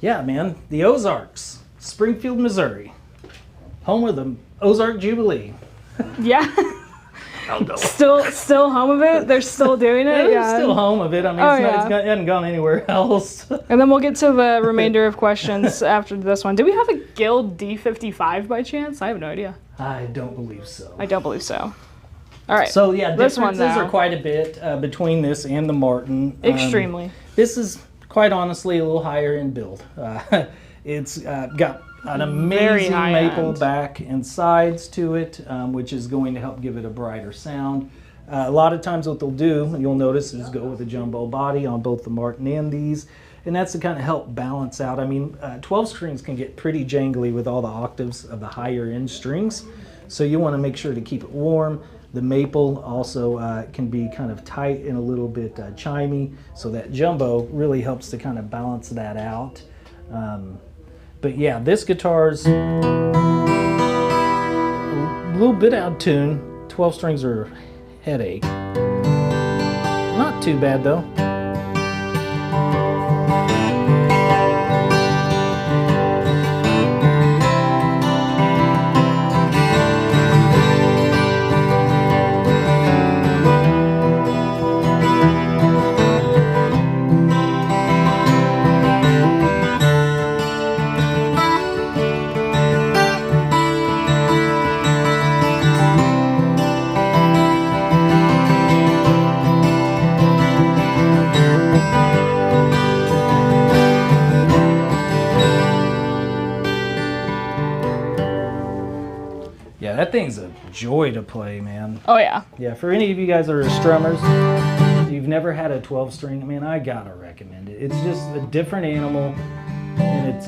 [SPEAKER 3] Yeah, man, the Ozarks, Springfield, Missouri, home of the Ozark Jubilee.
[SPEAKER 2] Yeah. Still home of it? They're still doing it?
[SPEAKER 3] Yeah, still home of it. I mean, it hasn't gone anywhere else.
[SPEAKER 2] And then we'll get to the remainder of questions after this one. Do we have a Guild D55 by chance? I have no idea.
[SPEAKER 3] I don't believe so.
[SPEAKER 2] I don't believe so. All right.
[SPEAKER 3] So yeah,
[SPEAKER 2] this one
[SPEAKER 3] differences are quite a bit between this and the Martin.
[SPEAKER 2] Extremely.
[SPEAKER 3] This is quite honestly a little higher in build. It's got an amazing maple back and sides to it, which is going to help give it a brighter sound. A lot of times what they'll do, you'll notice, is go with a jumbo body on both the Martin and these, and that's to kind of help balance out. I mean, 12 strings can get pretty jangly with all the octaves of the higher end strings, so you want to make sure to keep it warm. The maple also can be kind of tight and a little bit chimey, so that jumbo really helps to kind of balance that out. But yeah, this guitar's a little bit out of tune. 12 strings are a headache. Not too bad though. That thing's a joy to play, man.
[SPEAKER 2] Oh yeah.
[SPEAKER 3] Yeah, for any of you guys that are strummers, if you've never had a 12 string, I mean, I gotta recommend it. It's just a different animal, and it's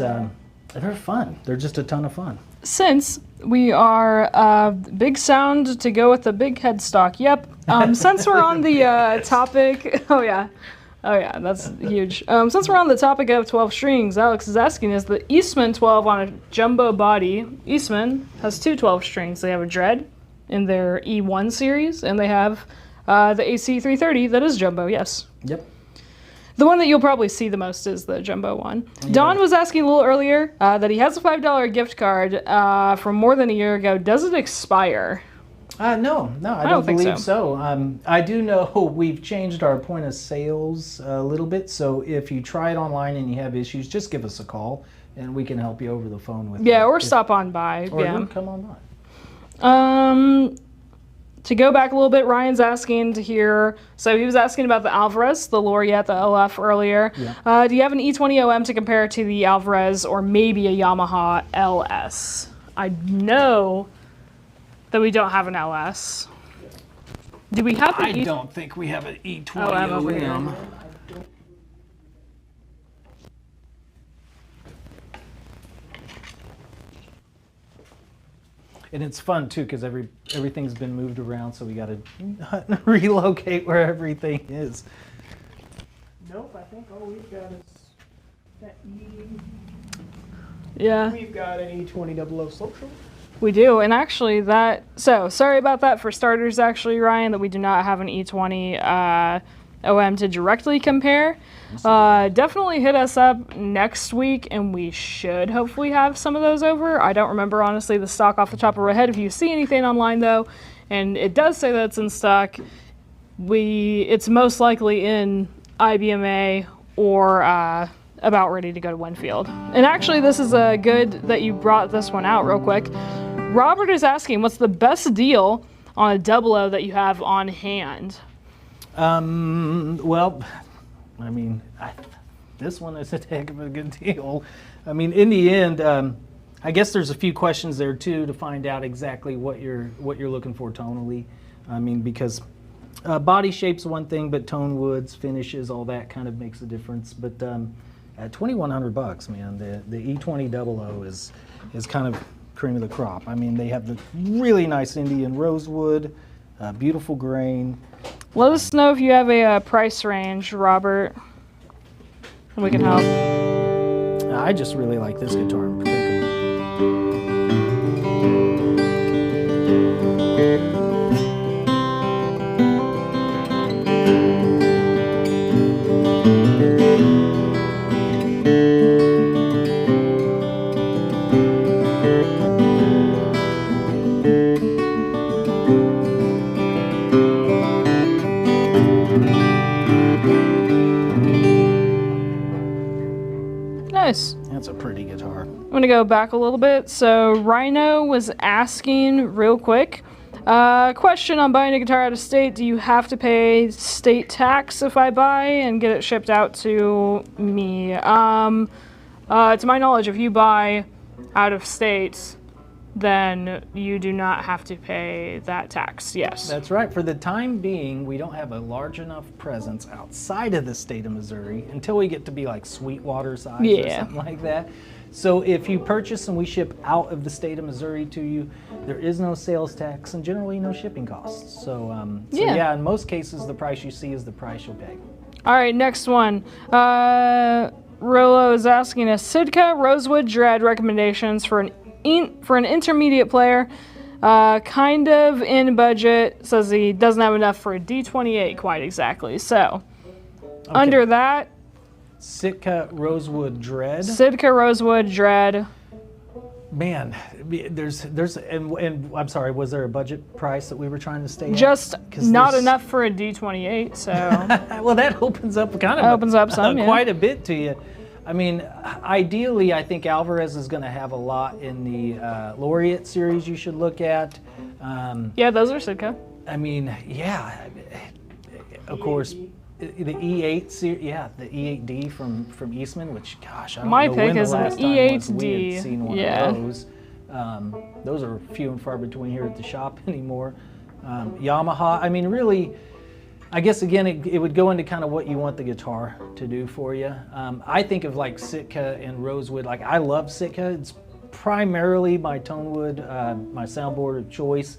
[SPEAKER 3] they're fun. They're just a ton of fun.
[SPEAKER 2] Since we are big sound to go with the big headstock, yep. Since we're on the topic, oh yeah, that's huge. Since we're on the topic of 12 strings, Alex is asking, is the Eastman 12 on a jumbo body? Eastman has two 12 strings. They have a Dread in their E1 series, and they have the AC 330 that is jumbo, yes.
[SPEAKER 3] Yep.
[SPEAKER 2] The one that you'll probably see the most is the jumbo one. Yeah. Don was asking a little earlier that he has a $5 gift card from more than a year ago. Does it expire?
[SPEAKER 3] No, I don't believe so. I do know we've changed our point of sales a little bit, so if you try it online and you have issues, just give us a call and we can help you over the phone with it.
[SPEAKER 2] Yeah, or stop on by.
[SPEAKER 3] Or
[SPEAKER 2] yeah.
[SPEAKER 3] come on by.
[SPEAKER 2] To go back a little bit, Ryan's asking to hear, so he was asking about the Alvarez, the Laureate, the LF earlier. Yeah. Do you have an E20 OM to compare to the Alvarez or maybe a Yamaha LS? I know that we don't have an LS. Do we have an
[SPEAKER 3] I don't think we have an E20
[SPEAKER 2] OM over here.
[SPEAKER 3] And it's fun too because everything's been moved around, so we got to relocate where everything is.
[SPEAKER 5] Nope, I think all we've got is that E.
[SPEAKER 2] Yeah.
[SPEAKER 5] We've got an E2000 slope shoulder.
[SPEAKER 2] We do, and actually sorry about that for starters, actually, Ryan, that we do not have an E20 OM to directly compare. Definitely hit us up next week, and we should hopefully have some of those over. I don't remember, honestly, the stock off the top of our head. If you see anything online, though, and it does say that it's in stock, it's most likely in IBMA or about ready to go to Winfield. And actually, this is good that you brought this one out real quick. Robert is asking, what's the best deal on a 00 that you have on hand?
[SPEAKER 3] Well, I mean, this one is a heck of a good deal. I mean, in the end, I guess there's a few questions there too to find out exactly what you're looking for tonally. I mean, because Body shape's one thing, but tone woods, finishes, all that kind of makes a difference. But at $2,100, man, the E2000 is kind of cream of the crop. I mean, they have the really nice Indian rosewood, beautiful grain.
[SPEAKER 2] Let us know if you have a price range, Robert. And we can help.
[SPEAKER 3] I just really like this guitar in particular.
[SPEAKER 2] Nice.
[SPEAKER 3] That's a pretty guitar.
[SPEAKER 2] I'm going to go back a little bit. So Rhino was asking real quick, question on buying a guitar out of state. Do you have to pay state tax if I buy and get it shipped out to me? To my knowledge, if you buy out of state, then you do not have to pay that tax. Yes.
[SPEAKER 3] That's right. For the time being, we don't have a large enough presence outside of the state of Missouri until we get to be like Sweetwater size or something like that. So if you purchase and we ship out of the state of Missouri to you, there is no sales tax and generally no shipping costs. So, yeah, in most cases, the price you see is the price you'll pay.
[SPEAKER 2] All right, next one. Rolo is asking us Sitka Rosewood Dread recommendations for an intermediate player, kind of in budget. Says he doesn't have enough for a D28 quite exactly. So, under that,
[SPEAKER 3] Sitka Rosewood Dread.
[SPEAKER 2] Sitka Rosewood Dread.
[SPEAKER 3] Man, there's and I'm sorry, was there a budget price that we were trying to stay
[SPEAKER 2] Just
[SPEAKER 3] at?
[SPEAKER 2] not enough for a D28. So,
[SPEAKER 3] well, that opens up quite a bit to you. I mean, ideally, I think Alvarez is going to have a lot in the Laureate series you should look at.
[SPEAKER 2] Yeah, those are Sitka.
[SPEAKER 3] I mean, yeah, of course, the E8 series, the E8D from Eastman, which, gosh, I don't know when the last time was we had seen one of those. Those are few and far between here at the shop anymore. Yamaha, I mean, really, I guess, again, it would go into kind of what you want the guitar to do for you. I think of like Sitka and Rosewood. Like, I love Sitka. It's primarily my tone wood, my soundboard of choice.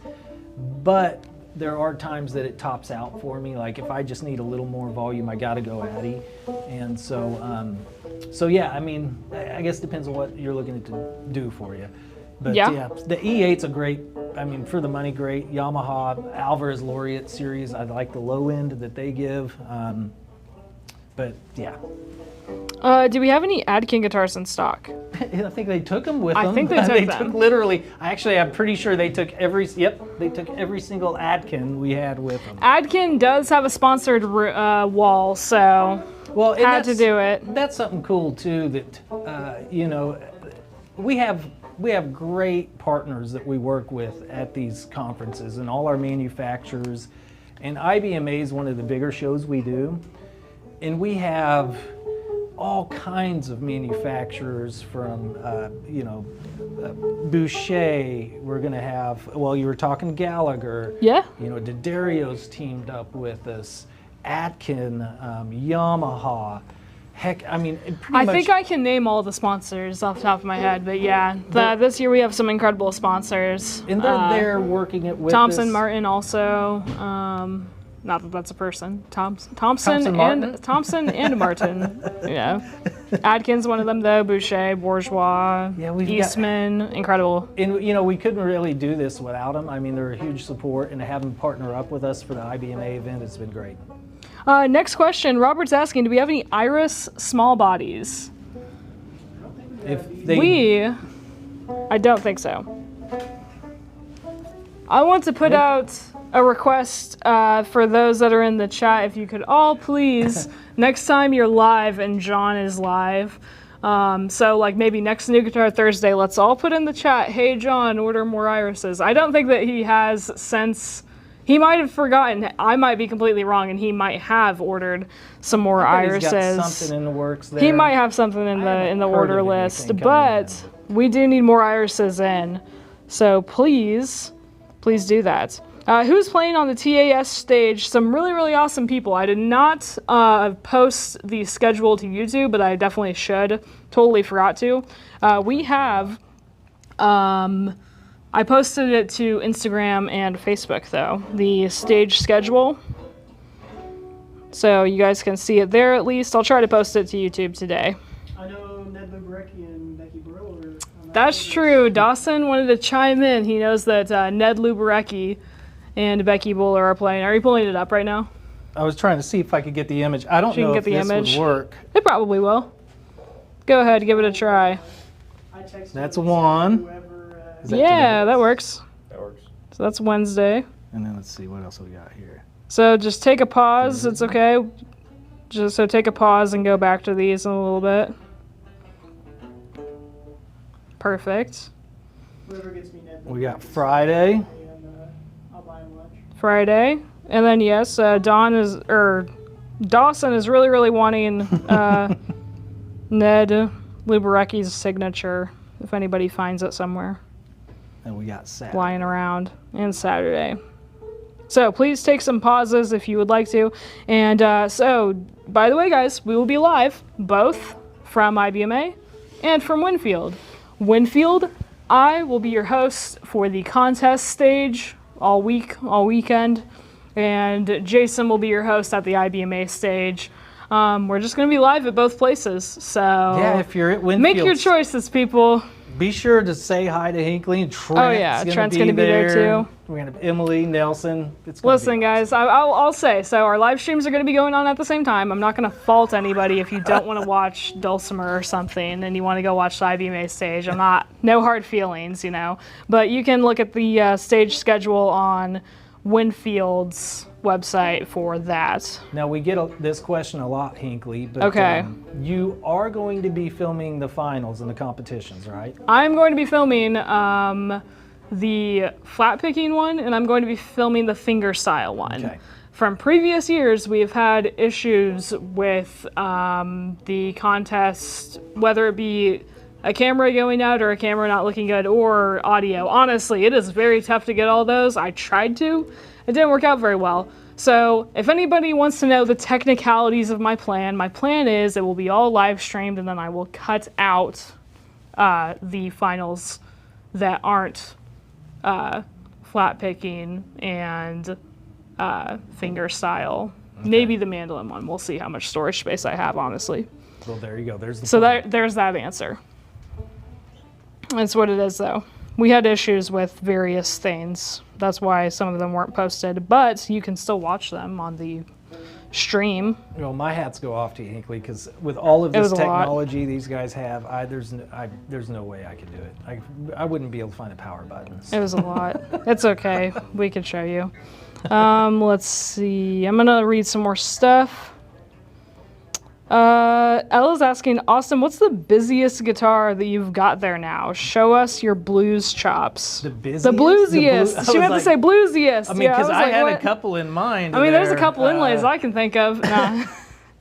[SPEAKER 3] But there are times that it tops out for me. Like, if I just need a little more volume, I got to go Addy. And so, yeah, I mean, I guess it depends on what you're looking to do for you. But yeah, the E8's a great, I mean, for the money, great. Yamaha, Alvarez Laureate series, I like the low end that they give. But yeah.
[SPEAKER 2] Do we have any Adkin guitars in stock?
[SPEAKER 3] I think they took them with them.
[SPEAKER 2] I think they took
[SPEAKER 3] they
[SPEAKER 2] them.
[SPEAKER 3] Took literally, I'm pretty sure they took every single Adkin we had with them.
[SPEAKER 2] Adkin does have a sponsored wall, so had to do it.
[SPEAKER 3] That's something cool too, that, you know, we have great partners that we work with at these conferences and all our manufacturers. And IBMA is one of the bigger shows we do. And we have all kinds of manufacturers from, you know, Boucher. We're going to have, well, you were talking Gallagher.
[SPEAKER 2] Yeah.
[SPEAKER 3] You know, D'Addario's teamed up with us. Atkin, Yamaha. Heck, I mean,
[SPEAKER 2] I think I can name all the sponsors off the top of my head, but yeah, this year we have some incredible sponsors.
[SPEAKER 3] And they're there working it with
[SPEAKER 2] Thompson
[SPEAKER 3] us.
[SPEAKER 2] Martin also. Not that that's a person. Thompson and Martin. Yeah. Adkins, one of them though. Boucher, Bourgeois, Eastman, incredible.
[SPEAKER 3] And you know, we couldn't really do this without them. I mean, they're a huge support, and to have them partner up with us for the IBMA event, it's been great.
[SPEAKER 2] Next question. Robert's asking, do we have any Iris small bodies? I don't think so. I want to put out a request for those that are in the chat, if you could all please, next time you're live and John is live, so like maybe next New Guitar Thursday, let's all put in the chat, hey John, order more irises. I don't think that he has since, he might have forgotten, I might be completely wrong, and he might have ordered some more irises.
[SPEAKER 3] He's got something in the works there.
[SPEAKER 2] He might have something in the order list, but we do need more irises in, so please do that. Who's playing on the TAS stage? Some really, really awesome people. I did not post the schedule to YouTube, but I definitely should. Totally forgot to. We have... I posted it to Instagram and Facebook, though. The stage schedule. So you guys can see it there at least. I'll try to post it to YouTube today.
[SPEAKER 5] I know Ned Liberecki and Becky Burrow are...
[SPEAKER 2] That's true. Dawson wanted to chime in. He knows that Ned Luberecki and Becky Buller are playing. Are you pulling it up right now?
[SPEAKER 3] I was trying to see if I could get the image. I don't know if this would work.
[SPEAKER 2] It probably will. Go ahead, give it a try.
[SPEAKER 3] That's one.
[SPEAKER 2] Yeah, that works.
[SPEAKER 1] That works.
[SPEAKER 2] So that's Wednesday.
[SPEAKER 3] And then let's see what else we got here.
[SPEAKER 2] So just take a pause. It's okay. Just so take a pause and go back to these in a little bit. Perfect.
[SPEAKER 3] We got Friday.
[SPEAKER 2] Friday, and then yes, Dawson is really, really wanting Ned Luberecki's signature. If anybody finds it somewhere.
[SPEAKER 3] And we got Saturday.
[SPEAKER 2] Lying around, and Saturday. So please take some pauses if you would like to. And so, by the way, guys, we will be live both from IBMA and from Winfield. Winfield, I will be your host for the contest stage all weekend, and Jason will be your host at the IBMA stage. We're just going to be live at both places. So
[SPEAKER 3] yeah, if you're at Winfield,
[SPEAKER 2] make your choices, people.
[SPEAKER 3] Be sure to say hi to Hinckley and Trent.
[SPEAKER 2] Oh yeah, Trent's going to be there too.
[SPEAKER 3] We're going to have Emily, Nelson.
[SPEAKER 2] Listen, guys, I'll say, so our live streams are going to be going on at the same time. I'm not going to fault anybody if you don't want to watch Dulcimer or something and you want to go watch the IBMA stage. No hard feelings, you know. But you can look at the stage schedule on Winfield's website for that.
[SPEAKER 3] Now, we get this question a lot, Hinckley, but
[SPEAKER 2] okay.
[SPEAKER 3] You are going to be filming the finals and the competitions, right?
[SPEAKER 2] I'm going to be filming the flat picking one, and I'm going to be filming the fingerstyle one.
[SPEAKER 3] Okay.
[SPEAKER 2] From previous years, we've had issues with the contest, whether it be a camera going out or a camera not looking good or audio. Honestly, it is very tough to get all those. I tried to. It didn't work out very well. So if anybody wants to know the technicalities of my plan is it will be all live streamed, and then I will cut out the finals that aren't flat picking and finger style. Okay. Maybe the mandolin one. We'll see how much storage space I have, honestly.
[SPEAKER 3] Well, there you go. There's the
[SPEAKER 2] there's that answer. That's what it is, though. We had issues with various things. That's why some of them weren't posted, but you can still watch them on the stream.
[SPEAKER 3] Well, my hats go off to you, Hinckley, because with all of this technology these guys have, there's no way I could do it. I wouldn't be able to find the power buttons.
[SPEAKER 2] It was a lot. It's okay. We could show you. Let's see. I'm going to read some more stuff. Ella's asking, Austin, what's the busiest guitar that you've got there now? Show us your blues chops.
[SPEAKER 3] The busiest?
[SPEAKER 2] The bluesiest. She meant to say bluesiest.
[SPEAKER 3] I mean, because I had a couple in mind.
[SPEAKER 2] I mean, there's a couple inlays I can think of. Nah.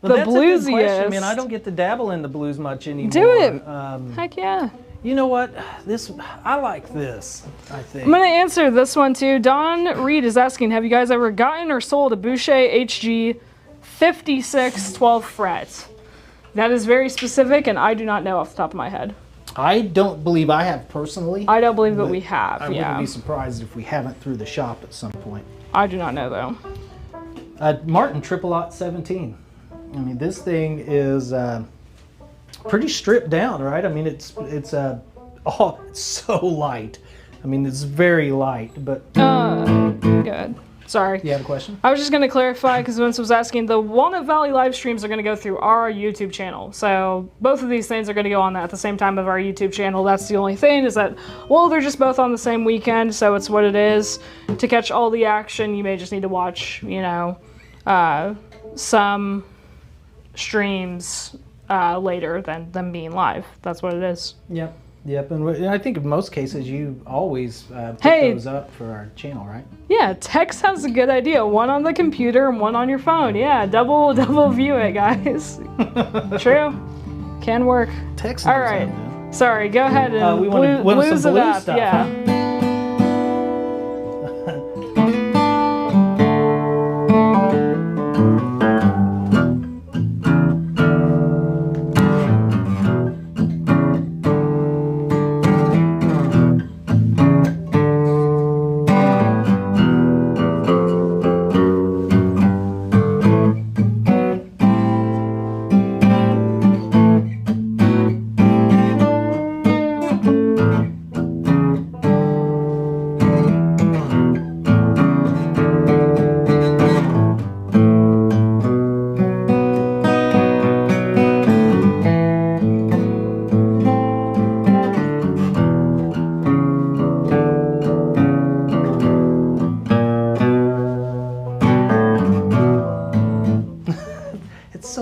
[SPEAKER 3] Well,
[SPEAKER 2] the bluesiest. A good question.
[SPEAKER 3] I mean, I don't get to dabble in the blues much anymore.
[SPEAKER 2] Do it. Heck yeah.
[SPEAKER 3] You know what? I like this, I think.
[SPEAKER 2] I'm going to answer this one too. Don Reed is asking, have you guys ever gotten or sold a Boucher HG 56 12th fret? That is very specific, and I do not know off the top of my head.
[SPEAKER 3] I don't believe I have personally.
[SPEAKER 2] I don't believe that we have,
[SPEAKER 3] I wouldn't be surprised if we haven't through the shop at some point.
[SPEAKER 2] I do not know, though.
[SPEAKER 3] Martin Triple Aught 17. I mean, this thing is pretty stripped down, right? I mean, it's so light. I mean, it's very light, but...
[SPEAKER 2] Good. Sorry.
[SPEAKER 3] You have a question?
[SPEAKER 2] I was just going to clarify, because Vince was asking, the Walnut Valley live streams are going to go through our YouTube channel. So both of these things are going to go on at the same time of our YouTube channel. That's the only thing, is that, well, they're just both on the same weekend, so it's what it is. To catch all the action, you may just need to watch, you know, some streams later than them being live. That's what it is.
[SPEAKER 3] Yep. Yep, and I think in most cases you always put those up for our channel, right?
[SPEAKER 2] Yeah, Tex has a good idea. One on the computer and one on your phone. Yeah, double view it, guys. True, can work.
[SPEAKER 3] Tex.
[SPEAKER 2] All right, sorry. Go ahead and
[SPEAKER 3] we want
[SPEAKER 2] blues
[SPEAKER 3] some
[SPEAKER 2] it
[SPEAKER 3] blue
[SPEAKER 2] up.
[SPEAKER 3] stuff,
[SPEAKER 2] yeah.
[SPEAKER 3] huh?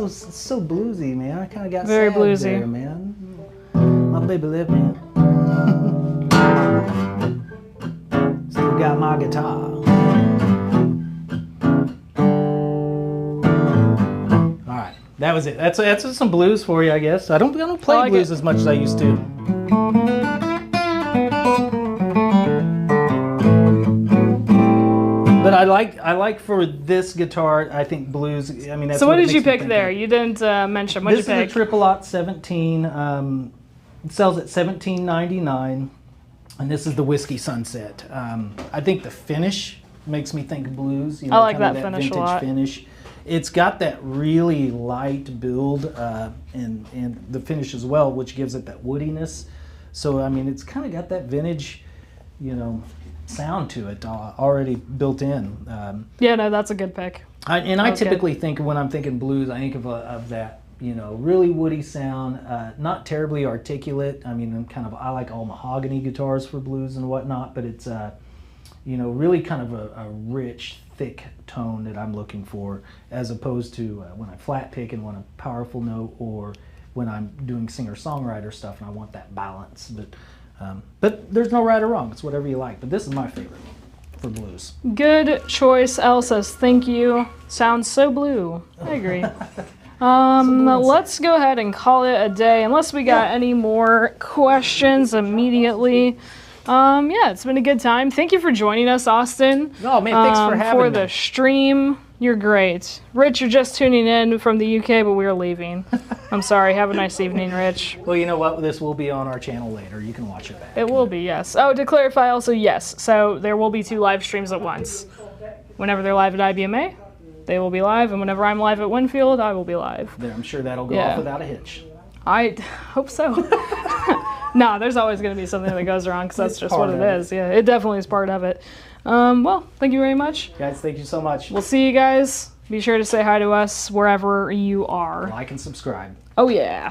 [SPEAKER 3] so bluesy, man. I kind of got
[SPEAKER 2] Very
[SPEAKER 3] sad
[SPEAKER 2] bluesy.
[SPEAKER 3] there, man. My baby left me. Still got my guitar. All right, that was it. That's some blues for you, I guess. I don't play
[SPEAKER 2] I like
[SPEAKER 3] blues
[SPEAKER 2] it.
[SPEAKER 3] as much as I used to. But I like for this guitar, I think blues. I mean, that's
[SPEAKER 2] So what
[SPEAKER 3] it
[SPEAKER 2] did you
[SPEAKER 3] makes me
[SPEAKER 2] pick
[SPEAKER 3] think
[SPEAKER 2] there?
[SPEAKER 3] of.
[SPEAKER 2] You didn't mention. What did
[SPEAKER 3] This
[SPEAKER 2] you
[SPEAKER 3] is a
[SPEAKER 2] pick?
[SPEAKER 3] Triple Lot 17. It sells at $17.99, and this is the Whiskey Sunset. I think the finish makes me think blues. You know,
[SPEAKER 2] I like
[SPEAKER 3] kind of
[SPEAKER 2] that finish a
[SPEAKER 3] vintage
[SPEAKER 2] lot.
[SPEAKER 3] finish. It's got that really light build and the finish as well, which gives it that woodiness. So I mean, it's kind of got that vintage, you know, sound to it already built in.
[SPEAKER 2] Yeah, no, that's a good pick.
[SPEAKER 3] I
[SPEAKER 2] Okay.
[SPEAKER 3] typically think when I'm thinking blues, I think of that, you know, really woody sound, not terribly articulate. I mean, I like all mahogany guitars for blues and whatnot, but it's you know, really kind of a rich, thick tone that I'm looking for, as opposed to when I flat pick and want a powerful note, or when I'm doing singer-songwriter stuff and I want that balance. But there's no right or wrong. It's whatever you like. But this is my favorite for blues.
[SPEAKER 2] Good choice. Elle says, thank you. Sounds so blue. I agree. Let's go ahead and call it a day, unless we got any more questions immediately. Yeah, it's been a good time. Thank you for joining us, Austin.
[SPEAKER 3] Oh, man, thanks for having me.
[SPEAKER 2] For the stream. You're great. Rich, you're just tuning in from the UK, but we're leaving. I'm sorry. Have a nice evening, Rich.
[SPEAKER 3] Well, you know what? This will be on our channel later. You can watch it back.
[SPEAKER 2] It will be, yes. Oh, to clarify also, yes. So there will be 2 live streams at once. Whenever they're live at IBMA, they will be live, and whenever I'm live at Winfield, I will be live.
[SPEAKER 3] I'm sure that'll go
[SPEAKER 2] Yeah.
[SPEAKER 3] off without a hitch.
[SPEAKER 2] I hope so. No, there's always going to be something that goes wrong, because that's
[SPEAKER 3] It's
[SPEAKER 2] just what
[SPEAKER 3] part
[SPEAKER 2] it
[SPEAKER 3] of
[SPEAKER 2] is. Yeah, it definitely is part of it. Well, thank you very much.
[SPEAKER 3] Guys, thank you so much.
[SPEAKER 2] We'll see you guys. Be sure to say hi to us wherever you are.
[SPEAKER 3] Like and subscribe.
[SPEAKER 2] Oh, yeah.